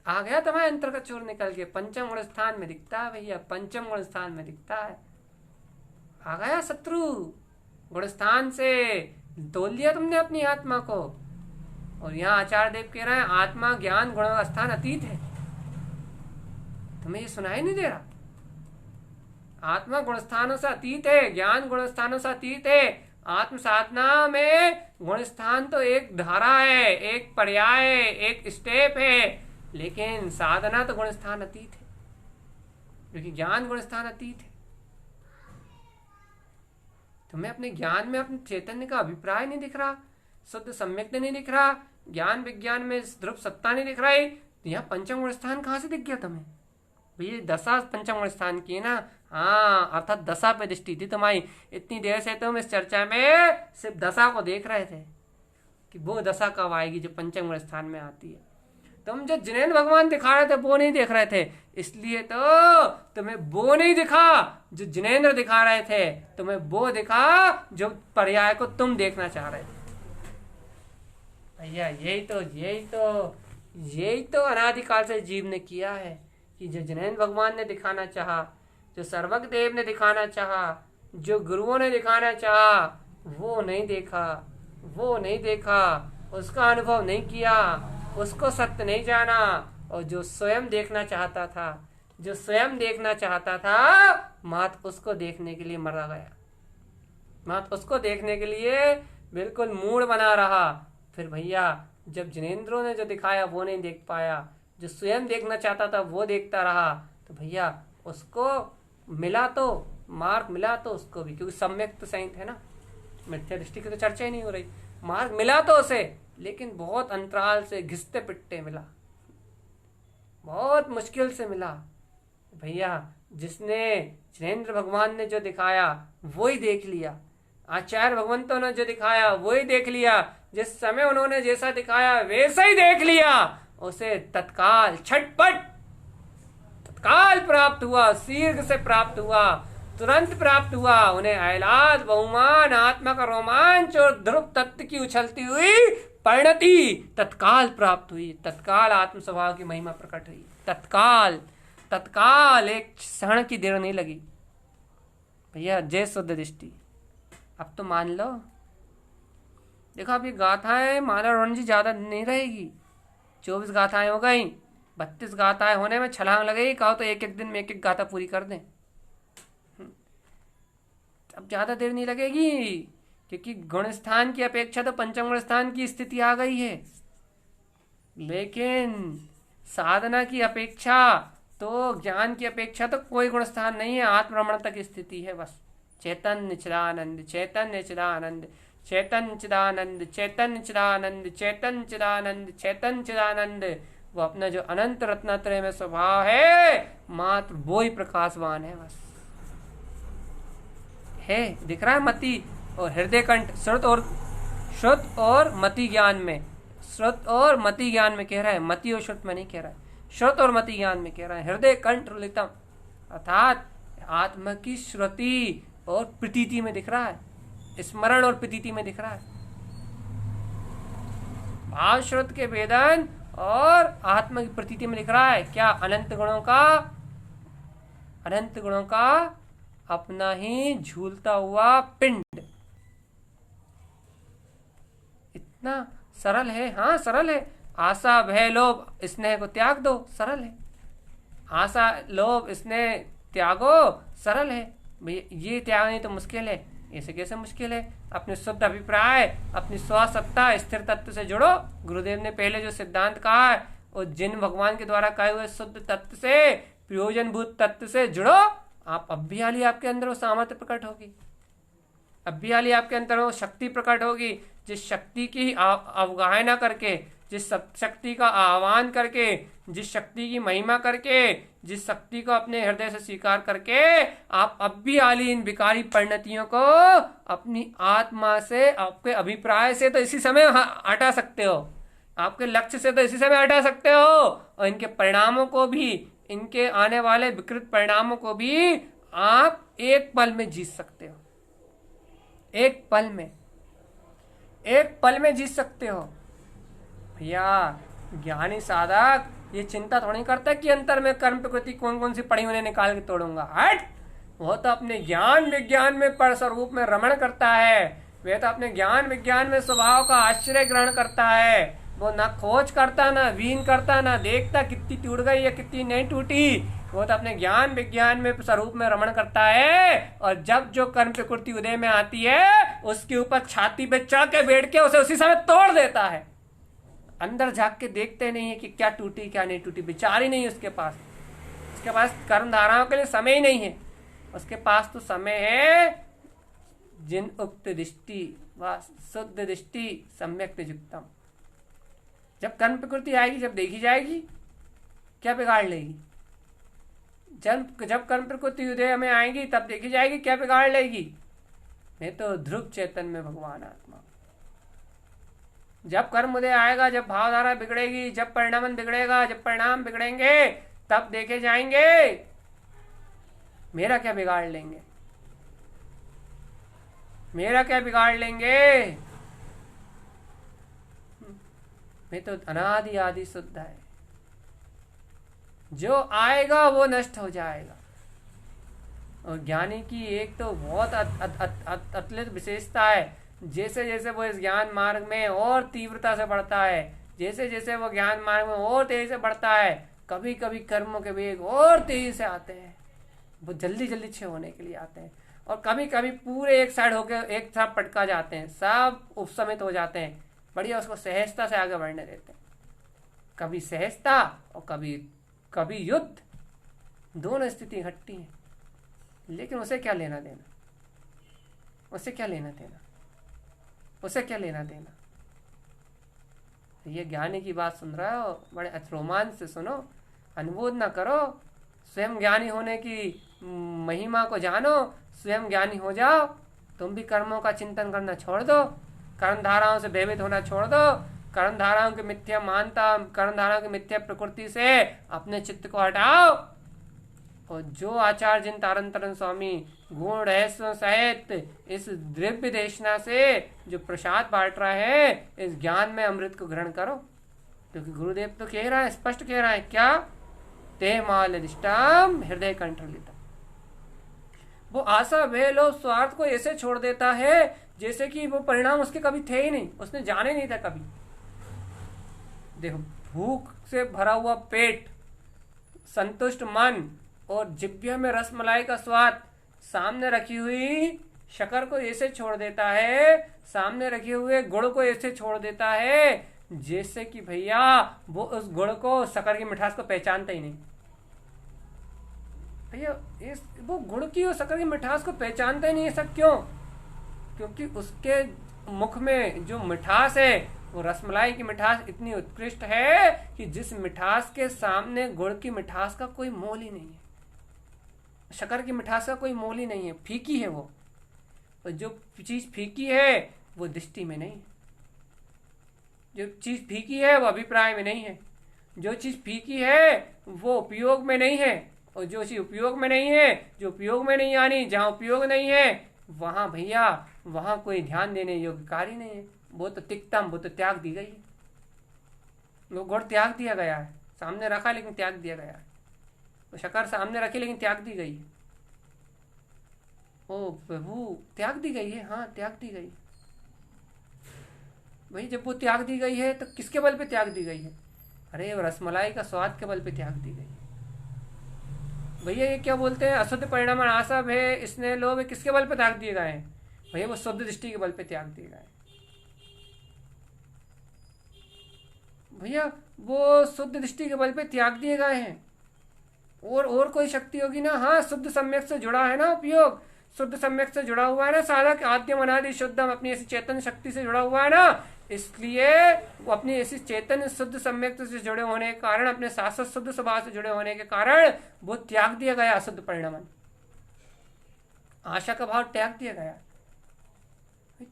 आ गया तुम्हारे अंतर का चोर निकल के, पंचम गुण स्थान में दिखता है भैया, पंचम गुण स्थान में दिखता है। आ गया शत्रु, गुण स्थान से तोल दिया तुमने अपनी आत्मा को। और यहाँ आचार्य देव कह रहे हैं आत्मा ज्ञान गुण का स्थान अतीत है। तुम्हें ये सुनाई नहीं दे रहा? आत्मा गुण स्थानों से अतीत है, ज्ञान गुण स्थानों से अतीत है। आत्म साधना में गुण स्थान तो एक धारा है, एक पर्याय है, एक स्टेप है, लेकिन साधना तो गुण स्थान अतीत है, क्योंकि ज्ञान गुण स्थान अतीत है। तुम्हें अपने ज्ञान में अपने चैतन्य का अभिप्राय नहीं दिख रहा, शुद्ध सम्यक नहीं दिख रहा, ज्ञान विज्ञान में ध्रुव सत्ता नहीं दिख रही, तो यहाँ पंचम गुण स्थान कहाँ से दिख गया तुम्हें? ये दशा पंचम स्थान की है ना। हाँ, अर्थात दशा पे दृष्टि थी तुम्हारी। इतनी देर से तुम इस चर्चा में सिर्फ दशा को देख रहे थे कि वो दशा कब आएगी जो पंचम स्थान में आती है। तुम जो जिनेंद्र भगवान दिखा रहे थे वो नहीं देख रहे थे, इसलिए तो तुम्हें वो नहीं दिखा जो जिनेंद्र दिखा रहे थे, तुम्हें वो दिखा जो पर्याय को तुम देखना चाह रहे थे। भैया यही तो अनादिकाल से जीव ने किया है कि जो जिनेंद्र भगवान ने दिखाना चाहा, जो सर्वज्ञ देव ने दिखाना चाहा, जो गुरुओं ने दिखाना चाहा, वो नहीं देखा, उसका अनुभव नहीं किया, उसको सत्य नहीं जाना। और जो स्वयं देखना चाहता था, मात उसको देखने के लिए मरा गया, मात उसको देखने के लिए बिल्कुल मूड बना रहा। फिर भैया जब जिनेंद्रों ने जो दिखाया वो नहीं देख पाया, जो स्वयं देखना चाहता था वो देखता रहा, तो भैया उसको मिला तो मार्ग मिला तो उसको भी, क्योंकि सम्यक तो सही है ना, मिथ्या दृष्टि की तो चर्चा ही नहीं हो रही। मार्ग मिला तो उसे, लेकिन बहुत अंतराल से घिसते पिटते मिला, बहुत मुश्किल से मिला। भैया जिसने जिनेंद्र भगवान ने जो दिखाया वो ही देख लिया, आचार्य भगवंतों ने जो दिखाया वो ही देख लिया, जिस समय उन्होंने जैसा दिखाया वैसा ही देख लिया, उसे तत्काल छटपट तत्काल प्राप्त हुआ, शीघ्र से प्राप्त हुआ, तुरंत प्राप्त हुआ। उन्हें आह्लाद, बहुमान, आत्मा का रोमांच और ध्रुव तत्व की उछलती हुई परिणति तत्काल प्राप्त हुई, तत्काल आत्म स्वभाव की महिमा प्रकट हुई, तत्काल एक क्षण की देर नहीं लगी। भैया जय शुद्ध दृष्टि। अब तो मान लो, देखो अब ये गाथाएं मानव रणजी ज्यादा नहीं रहेगी, 24 गाथाएं हो गई, 32 गाथाएं होने में छलांग लगेगी। कहो तो एक दिन में एक गाथा पूरी कर दें, अब ज्यादा देर नहीं लगेगी, क्योंकि गुण स्थान की अपेक्षा तो पंचम गुण स्थान की स्थिति आ गई है। लेकिन साधना की अपेक्षा तो, ज्ञान की अपेक्षा तो कोई गुण स्थान नहीं है, आत्मरमणता की स्थिति है बस। चैतन्य चिदानंद, चैतन्य चिदानंद, चैतन्य चिदानंद, चैतन्य चिदानंद, चैतन्य चिदानंद, चैतन्य चिदानंद। वो अपना जो अनंत रत्नात्रय में स्वभाव है, मात्र वो ही प्रकाशवान है बस। है दिख रहा है मति और हृदय कंठ, श्रुत और मति ज्ञान में, श्रुत और मति ज्ञान में कह रहा है, मति और श्रुत में नहीं कह रहा है, श्रुत और मति ज्ञान में कह रहा है। हृदय कंठ ललितम, अर्थात आत्मा की श्रुति और प्रतीति में दिख रहा है, स्मरण और प्रतीति में दिख रहा है। भाव श्रुत के वेदन और आत्मा की प्रतीति में दिख रहा है क्या? अनंत गुणों का अपना ही झूलता हुआ पिंड। इतना सरल है, हाँ सरल है। आशा भय लोभ स्नेह को त्याग दो, सरल है। आशा लोभ स्नेह त्यागो, सरल है। ये त्यागनी तो मुश्किल है, ऐसे कैसे मुश्किल है? अपने शुद्ध अभिप्राय, अपनी स्वसत्ता स्थिर तत्व से जुड़ो। गुरुदेव ने पहले जो सिद्धांत कहा है और जिन भगवान के द्वारा कहे हुए शुद्ध तत्व से, प्रयोजनभूत तत्व से जुड़ो। आप अब भी हाली आपके अंदर वो सामर्थ्य प्रकट होगी, अब भी हाली आपके अंदर वो शक्ति प्रकट होगी। जिस शक्ति की अवगाहना करके, जिस शक्ति का आह्वान करके, जिस शक्ति की महिमा करके, जिस शक्ति को अपने हृदय से स्वीकार करके आप अब भी हाली इन विकारी परिणतियों को अपनी आत्मा से, आपके अभिप्राय से तो इसी समय हटा सकते हो, आपके लक्ष्य से तो इसी समय हटा सकते हो, और इनके परिणामों को भी, इनके आने वाले विकृत परिणामों को भी आप एक पल में जीत सकते हो। एक पल में जीत सकते हो। भैया ज्ञानी साधक ये चिंता थोड़ी करता कि अंतर में कर्म प्रकृति कौन कौन सी पड़ी उन्हें निकाल के तोड़ूंगा। हट, वो तो अपने ज्ञान विज्ञान में पर स्वरूप में रमण करता है। वह तो अपने ज्ञान विज्ञान में स्वभाव का आश्रय ग्रहण करता है। वो ना खोज करता, ना वीन करता, ना देखता कितनी टूट गई या कितनी नहीं टूटी। वो तो अपने ज्ञान विज्ञान में स्वरूप में रमण करता है। और जब जो कर्म प्रकृति उदय में आती है उसके ऊपर छाती पे चढ़ के बैठ के उसे उसी समय तोड़ देता है। अंदर झांक के देखते नहीं है कि क्या टूटी क्या नहीं टूटी, विचार ही नहीं है उसके पास कर्म धाराओं के लिए समय ही नहीं है। उसके पास तो समय है जिन उक्त दृष्टि व शुद्ध दृष्टि सम्यक युक्तम। जब कर्म प्रकृति आएगी, जब देखी जाएगी, क्या बिगाड़ लेगी? जब जब कर्म प्रकृति हृदय में आएगी तब देखी जाएगी क्या बिगाड़ लेगी। मैं तो ध्रुव चेतन में भगवान आत्मा। जब कर्म उदय आएगा, जब भावधारा बिगड़ेगी, जब परिणाम बिगड़ेगा, जब परिणाम बिगड़ेंगे, तब देखे जाएंगे मेरा क्या बिगाड़ लेंगे, मेरा क्या बिगाड़ लेंगे। मैं तो अनादि आदि शुद्ध है, जो आएगा वो नष्ट हो जाएगा। और ज्ञानी की एक तो बहुत अतुलित विशेषता है, जैसे जैसे वो इस ज्ञान मार्ग में और तीव्रता से बढ़ता है, जैसे जैसे वो ज्ञान मार्ग में और तेजी से बढ़ता है, कभी कभी कर्मों के वेग और तेजी से आते हैं, वो जल्दी जल्दी क्षय होने के लिए आते हैं, और कभी कभी पूरे एक साइड होकर एक साथ पटका जाते हैं, सब उपसमित हो जाते हैं। बढ़िया उसको सहजता से आगे बढ़ने देते हैं। कभी सहजता और कभी युद्ध, दोनों स्थिति घटती है। लेकिन उसे क्या लेना देना, उसे क्या लेना देना, उसे क्या लेना देना। ये ज्ञानी की बात सुन रहे हो, बड़े रोमांच से सुनो, अनुमोद ना करो, स्वयं ज्ञानी होने की महिमा को जानो, स्वयं ज्ञानी हो जाओ। तुम भी कर्मों का चिंतन करना छोड़ दो, कर्म धाराओं से भयभीत होना छोड़ दो, कर्म धाराओं की मिथ्या मानता, कर्म धाराओं की मिथ्या प्रकृति से अपने चित्त को हटाओ। और जो आचार्य जिन तारण तरन स्वामी गुण रहस्य सहित इस दिव्य देशना से जो प्रसाद बांट रहा है, इस ज्ञान में अमृत को ग्रहण करो। क्योंकि गुरुदेव तो कह रहा है, स्पष्ट कह रहा है, क्या ते मालदिष्टाम हृदय कंठलितम। वो आशा वे लोग स्वार्थ को ऐसे छोड़ देता है जैसे कि वो परिणाम उसके कभी थे ही नहीं, उसने जाने नहीं था कभी। देखो, भूख से भरा हुआ पेट, संतुष्ट मन और जिह्वा में रसमलाई का स्वाद सामने रखी हुई शक्कर को ऐसे छोड़ देता है, सामने रखे हुए गुड़ को ऐसे छोड़ देता है जैसे कि भैया वो उस गुड़ को, शक्कर की मिठास को पहचानता ही नहीं। भैया वो गुड़ की और शक्कर की मिठास को पहचानता ही नहीं है। सब क्यों? क्योंकि उसके मुख में जो मिठास है वो रसमलाई की मिठास इतनी उत्कृष्ट है कि जिस मिठास के सामने गुड़ की मिठास का कोई मोल ही नहीं है, शक्कर की मिठास का कोई मोल ही नहीं है, फीकी है वो। और जो चीज फीकी है वो दृष्टि में नहीं है, जो चीज फीकी है वो अभिप्राय में नहीं है, जो चीज फीकी है वो उपयोग में नहीं है, और जो चीज उपयोग में नहीं है, जो उपयोग में नहीं आनी, जहां उपयोग नहीं है वहां भैया वहां कोई ध्यान देने योग्य कार्य नहीं है। वो तो तिक्तम, वो तो त्याग दी गई है, वो गुड़ त्याग दिया गया है, सामने रखा लेकिन त्याग दिया गया है। वो शक्कर सामने रखी लेकिन त्याग दी गई है। ओ प्रभु, त्याग दी गई है, हाँ त्याग दी गई। भाई जब वो त्याग दी गई है तो किसके बल पे त्याग दी गई है? अरे रसमलाई का स्वाद के बल पे त्याग दी गई। भैया ये क्या बोलते हैं, अशुद्ध परिणाम आशा है, स्नेह लोभ, किसके बल पे त्याग दिए गए हैं? भैया वो शुद्ध दृष्टि के बल पे त्याग दिए गए। भैया वो शुद्ध दृष्टि के बल पे त्याग दिए गए हैं। और कोई शक्ति होगी ना, हाँ शुद्ध सम्यक से जुड़ा है ना उपयोग, शुद्ध सम्यक से जुड़ा हुआ है ना, साधक आद्यम अनादि शुद्धम अपनी ऐसी चेतन शक्ति से जुड़ा हुआ है ना, इसलिए वो अपनी ऐसी चेतन शुद्ध सम्यक से जुड़े होने के कारण, अपने शाश्वत शुद्ध स्वभाव से जुड़े होने के कारण वो त्याग दिया गया। अशुद्ध परिणाम आशा का भाव त्याग दिया गया।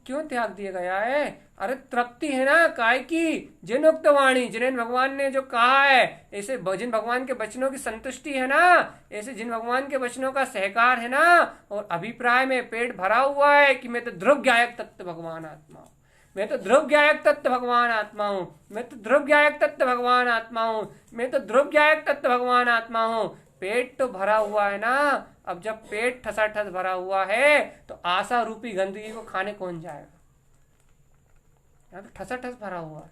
क्यों त्याग दिया गया है? अरे तृप्ति है ना काय की, जिन उक्त वाणी, जिन्हें भगवान ने जो कहा है, ऐसे जिन भगवान के वचनों की संतुष्टि है ना, ऐसे जिन भगवान के वचनों का सहकार है ना, और अभिप्राय में पेट भरा हुआ है कि मैं तो ध्रुव ज्ञायक तत्व भगवान आत्मा हूँ, मैं तो ध्रुव ज्ञायक तत्व भगवान आत्मा हूँ, मैं तो ध्रुव ज्ञायक तत्व भगवान आत्मा हूँ, मैं तो ध्रुव ज्ञायक तत्व भगवान आत्मा हूँ। पेट तो भरा हुआ है ना, अब जब पेट ठसाठस भरा हुआ है तो आशा रूपी गंदगी को खाने कौन जाएगा? यहाँ तो ठसाठस भरा हुआ है,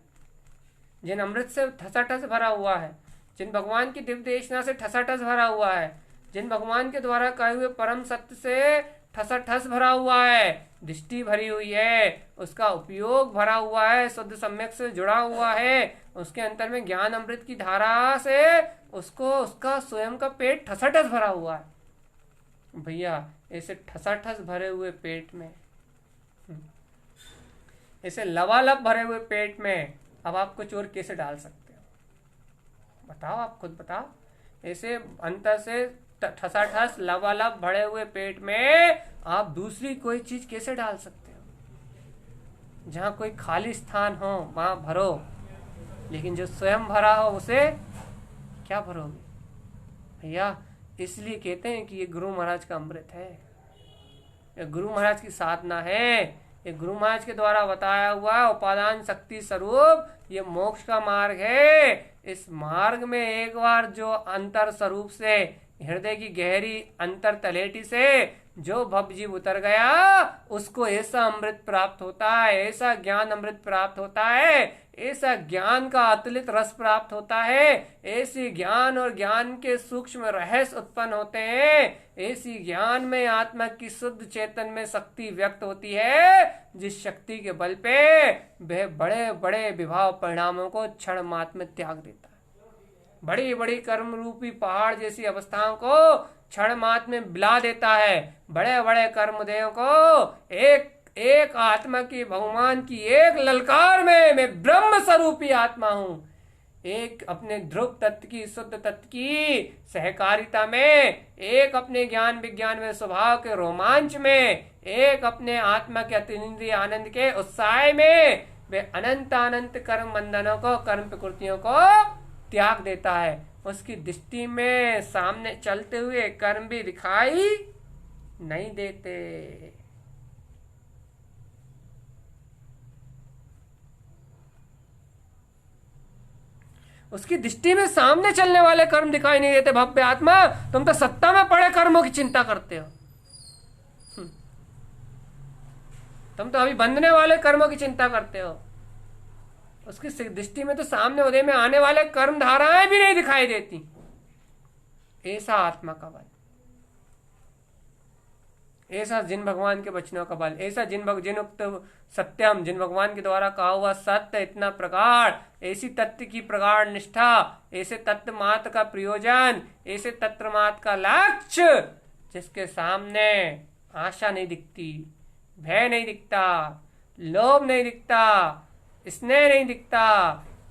जिन अमृत से ठसाठस भरा हुआ है, जिन भगवान की दिव्य देशना से ठसाठस भरा हुआ है, जिन भगवान के द्वारा कहे हुए परम सत्य से ठसाठस भरा हुआ है, दृष्टि भरी हुई है, उसका उपयोग भरा हुआ है, शुद्ध सम्यक से जुड़ा हुआ है, उसके अंतर में ज्ञान अमृत की धारा से उसको उसका स्वयं का पेट ठसाठस भरा हुआ है। भैया ऐसे ठसाठस भरे हुए पेट में, ऐसे लबालब भरे हुए पेट में अब आप कुछ और कैसे डाल सकते हो? बताओ, आप खुद बताओ। ऐसे अंतर से ठसाठस लबालब भरे हुए पेट में आप दूसरी कोई चीज कैसे डाल सकते हो? जहां कोई खाली स्थान हो वहां भरो, लेकिन जो स्वयं भरा हो उसे क्या भरोगे भैया? इसलिए कहते हैं कि ये गुरु महाराज का अमृत है, ये गुरु महाराज की साधना है, ये गुरु महाराज के द्वारा बताया हुआ उपादान शक्ति स्वरूप ये मोक्ष का मार्ग है। इस मार्ग में एक बार जो अंतर स्वरूप से, हृदय की गहरी अंतर तलेटी से जो भवजीव उतर गया, उसको ऐसा अमृत प्राप्त होता है, ऐसा ज्ञान अमृत प्राप्त होता है, ऐसा ज्ञान का अतुलित रस प्राप्त होता है, ऐसे ज्ञान और ज्ञान के सूक्ष्म रहस्य उत्पन्न होते हैं, ऐसी ज्ञान में आत्मा की शुद्ध चेतन में शक्ति व्यक्त होती है, जिस शक्ति के बल पे वह बड़े बड़े विभाव परिणामों को क्षण मात्र में त्याग देता है। बड़ी बड़ी कर्म रूपी पहाड़ जैसी अवस्थाओं को क्षण मात्र में बिला देता है। बड़े बड़े कर्मदेयों को एक आत्मा की, भगवान की एक ललकार में मैं ब्रह्म स्वरूपी आत्मा हूं, एक अपने ध्रुव तत्व की, शुद्ध तत्व की सहकारिता में, एक अपने ज्ञान विज्ञान में स्वभाव के रोमांच में, एक अपने आत्मा के अतीन्द्रिय आनंद के उत्साह में वे अनंत अनंत कर्म बंधनों को, कर्म प्रकृतियों को त्याग देता है। उसकी दृष्टि में सामने चलते हुए कर्म भी दिखाई नहीं देते। उसकी दृष्टि में सामने चलने वाले कर्म दिखाई नहीं देते। भव्य आत्मा, तुम तो सत्ता में पड़े कर्मों की चिंता करते हो, तुम तो अभी बंधने वाले कर्मों की चिंता करते हो। उसकी दृष्टि में तो सामने उदय में आने वाले कर्म धाराएं भी नहीं दिखाई देती। ऐसा आत्मा का बल, ऐसा जिन भगवान के वचनों का बल, ऐसा जिन उक्त सत्यम, जिन भगवान के द्वारा कहा हुआ सत्य इतना प्रगाढ़, ऐसी तत्व की प्रगाढ़ निष्ठा, ऐसे तत्व मात्र का प्रयोजन, ऐसे तत्व मात्र का लक्ष्य, जिसके सामने आशा नहीं दिखती, भय नहीं दिखता, लोभ नहीं दिखता, स्नेह नहीं दिखता।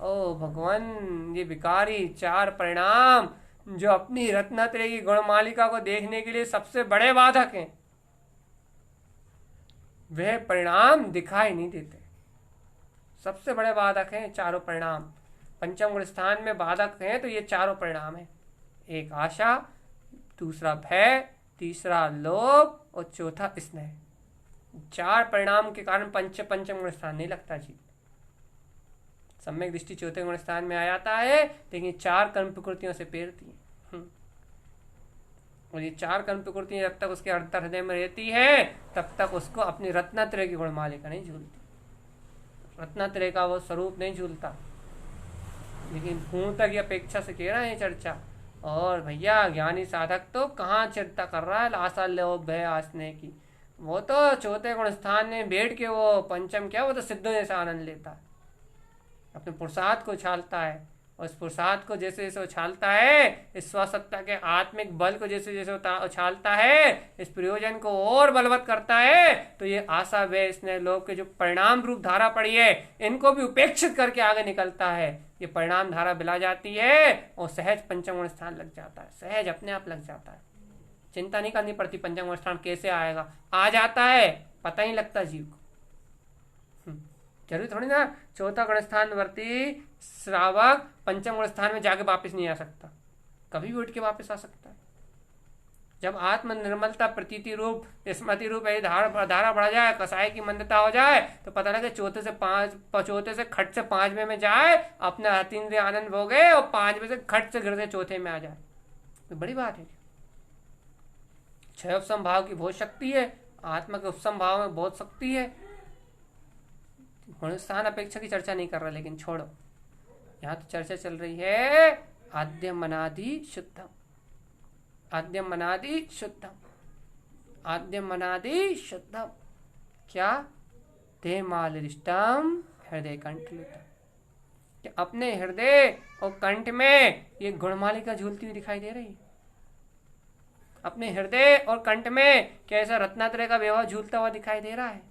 ओ भगवान, ये विकारी चार परिणाम जो अपनी रत्नत्रय की गुणमालिका को देखने के लिए सबसे बड़े बाधक हैं, वह परिणाम दिखाई नहीं देते। सबसे बड़े बाधक हैं चारों परिणाम। पंचम गुण स्थान में बाधक हैं तो ये चारों परिणाम है। एक आशा, दूसरा भय, तीसरा लोभ और चौथा स्नेह। चार परिणाम के कारण पंचम गुण स्थान नहीं लगता जी। सम्यक दृष्टि चौथे गुण स्थान में आ जाता है, लेकिन चार कर्म प्रकृतियों से पेरती है। और ये चार कर्म प्रकृतियां जब तक उसके अंतर हृदय में रहती है, तब तक उसको अपनी रत्नत्रय की गुणमालिका नहीं झूलती, रत्नत्रय का वो स्वरूप नहीं झूलता। लेकिन पूर्णता की अपेक्षा से कह रहा है चर्चा। और भैया ज्ञानी साधक तो कहाँ चिंता कर रहा है आशा लोभ भय आसने की, वो तो चौथे गुण स्थान में बैठ के वो पंचम क्या, वो तो सिद्धों जैसा आनंद लेता है, अपने पुरुषार्थ को उछालता है। और इस पुरुषार्थ को जैसे जैसे उछालता है, इस स्वसत्ता के आत्मिक बल को जैसे जैसे उछालता है, इस प्रयोजन को और बलवत करता है, तो ये आशा व्यय स्नेह लोभ के जो परिणाम रूप धारा पड़ी है, इनको भी उपेक्षित करके आगे निकलता है। ये परिणाम धारा बिला जाती है और सहज पंचम गुण स्थान लग जाता है, सहज अपने आप लग जाता है। चिंता नहीं करनी पड़ती पंचम गुण स्थान कैसे आएगा, आ जाता है, पता ही लगता जीव को। जरूरी थोड़ी ना चौथा गुण स्थान वर्ती श्रावक पंचम गुण स्थान में जाके वापस नहीं आ सकता, कभी भी उठ के वापस आ सकता है। जब आत्म निर्मलता प्रतीति रूप स्मृति रूप धारा बढ़ जाए, कसाई की मंदता हो जाए, तो पता लगे चौथे से खट से पांचवें में जाए, अपने अतीन्द्रिय आनंद भोगे और पांचवें से खट से गिरते चौथे में आ जाए, तो बड़ी बात है। छह उपसम भाव की बहुत शक्ति है, आत्मा के उपसम भाव में बहुत शक्ति है। गुण स्थान अपेक्षा की चर्चा नहीं कर रहा, लेकिन छोड़ो, यहाँ तो चर्चा चल रही है आद्यम अनादि शुद्धम, आद्यम अनादि शुद्धम, आद्यम अनादि शुद्धम। क्या? ते मालिष्टम हृदय कंठ लुता। अपने हृदय और कंठ में ये गुणमालिका झूलती हुई दिखाई दे रही है। अपने हृदय और कंठ में कैसा रत्नात्रय का व्यवहार झूलता हुआ दिखाई दे रहा है।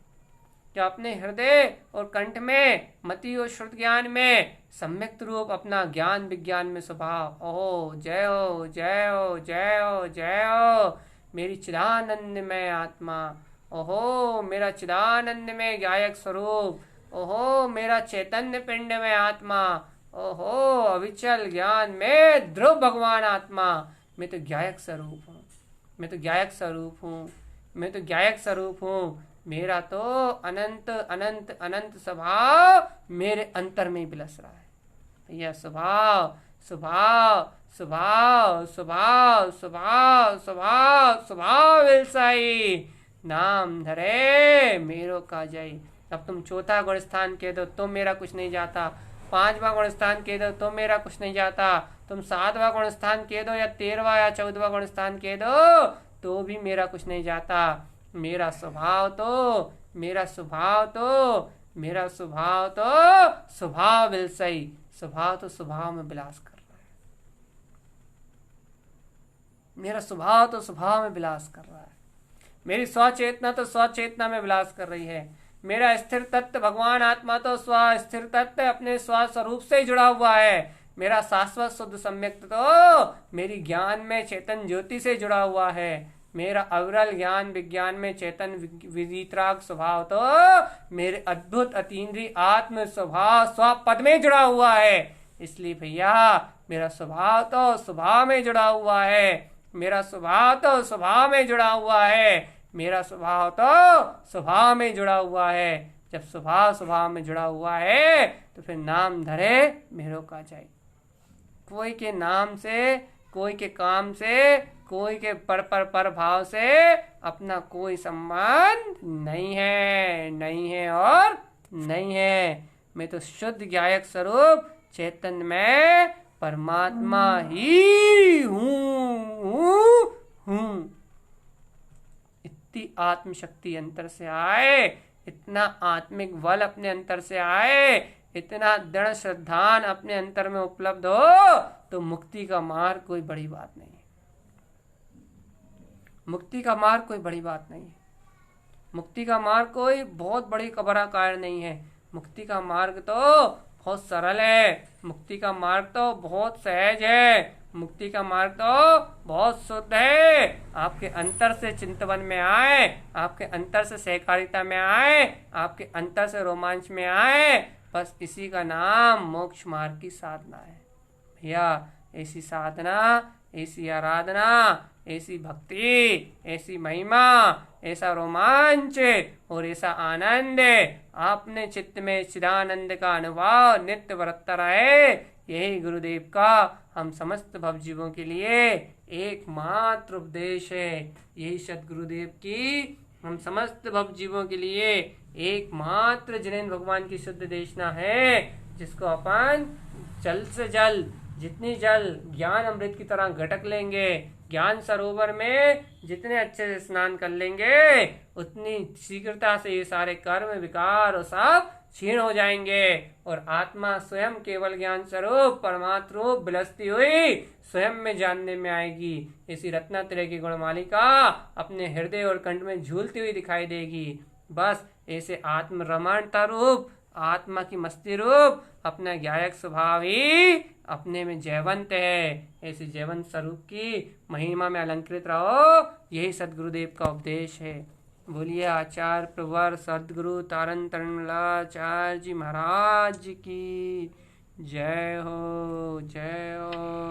जो अपने हृदय और कंठ में मति और श्रुत ज्ञान में सम्यक रूप अपना ज्ञान विज्ञान में स्वभाव। ओहो जय हो जय हो जय हो जय हो मेरी चिदानंद में आत्मा। ओहो मेरा चिदानंद में गायक स्वरूप। ओहो मेरा चैतन्य पिंड में आत्मा। ओहो अविचल ज्ञान में ध्रुव भगवान आत्मा। मैं तो गायक स्वरूप हूँ, मैं तो गायक स्वरूप हूँ, मैं तो गायक स्वरूप हूँ। मेरा तो अनंत अनंत अनंत स्वभाव मेरे अंतर में विलस रहा है। यह स्वभाव स्वभाव स्वभाव स्वभाव स्वभाव स्वभाव स्वभाव विलसाई नाम धरे मेरो का जय। अब तुम चौथा गुण स्थान कह दो तो मेरा कुछ नहीं जाता, पांचवा गुण स्थान कह दो तो मेरा कुछ नहीं जाता, तुम सातवां गुण स्थान कह दो या 13वां या 14वां गुण स्थान कह दो तो भी मेरा कुछ नहीं जाता। मेरा स्वभाव तो मेरा स्वभाव तो मेरा स्वभाव तो स्वभाव विलसई, स्वभाव तो स्वभाव में विलास कर रहा है। मेरा स्वभाव तो स्वभाव में विलास कर रहा है। मेरी स्वचेतना तो स्वचेतना में विलास कर रही है। मेरा स्थिर तत्व भगवान आत्मा तो स्थिर तत्व अपने स्वस्वरूप से जुड़ा हुआ है। मेरा शाश्वत शुद्ध सम्यक तो मेरी ज्ञान में चेतन ज्योति से जुड़ा हुआ है। मेरा अविरल ज्ञान विज्ञान में चेतन विदित्राग स्वभाव तो मेरे अद्भुत अतीन्द्रिय आत्म स्वभाव स्वपद में जुड़ा हुआ है। इसलिए भैया मेरा स्वभाव तो स्वभाव में जुड़ा हुआ है। मेरा स्वभाव तो स्वभाव में जुड़ा हुआ है। मेरा स्वभाव तो स्वभाव में जुड़ा हुआ है। जब स्वभाव स्वभाव में जुड़ा हुआ है तो फिर नाम धरे मेरो का जाए। कोई के नाम से, कोई के काम से, कोई के पर भाव से अपना कोई संबंध नहीं है, नहीं है और नहीं है। मैं तो शुद्ध गायक स्वरूप चैतन्य में परमात्मा ही हूँ। इतनी आत्मशक्ति अंतर से आए, इतना आत्मिक बल अपने अंतर से आए, इतना दृढ़ श्रद्धान अपने अंतर में उपलब्ध हो तो मुक्ति का मार्ग कोई बड़ी बात नहीं है। मुक्ति का मार्ग कोई बड़ी बात नहीं है। मुक्ति का मार्ग कोई बहुत बड़ी बड़ा कार्य नहीं है। मुक्ति का मार्ग तो बहुत सरल है। मुक्ति का मार्ग तो बहुत सहज है। मुक्ति का मार्ग तो बहुत शुद्ध है। आपके अंतर से चिंतवन में आए, आपके अंतर से सहकारिता में आए, आपके अंतर से रोमांच में आए, बस इसी का नाम मोक्ष मार्ग की साधना है। भैया ऐसी साधना, ऐसी आराधना, ऐसी भक्ति, ऐसी महिमा, ऐसा रोमांच और ऐसा आनंद आपने चित्त में चिदानंद का अनुभव नित्य बरतता रहे। यही गुरुदेव का हम समस्त भवजीवों के लिए एकमात्र उपदेश है। यही सदगुरुदेव की हम समस्त भवजीवों के लिए एकमात्र जिनेन्द्र भगवान की शुद्ध देशना है, जिसको अपन जल से जल, जितनी जल ज्ञान अमृत की तरह घटक लेंगे, ज्ञान सरोवर में जितने अच्छे से स्नान कर लेंगे, उतनी शीघ्रता से ये सारे कर्म विकार और सब क्षीण हो जाएंगे और आत्मा स्वयं केवल ज्ञान स्वरूप परमात्मा रूप विलसती हुई स्वयं में जानने में आएगी। इसी रत्नात्रय की गुणमालिका अपने हृदय और कंठ में झूलती हुई दिखाई देगी। बस ऐसे आत्म रमणता रूप, आत्मा की मस्ती रूप अपना गायक स्वभाव ही अपने में जयवंत है। ऐसे जयवंत स्वरूप की महिमा में अलंकृत रहो, यही सदगुरुदेव का उपदेश है। बोलिए आचार्य प्रवर सदगुरु तारण तरणलाचार्य जी महाराज की जय हो, जय हो।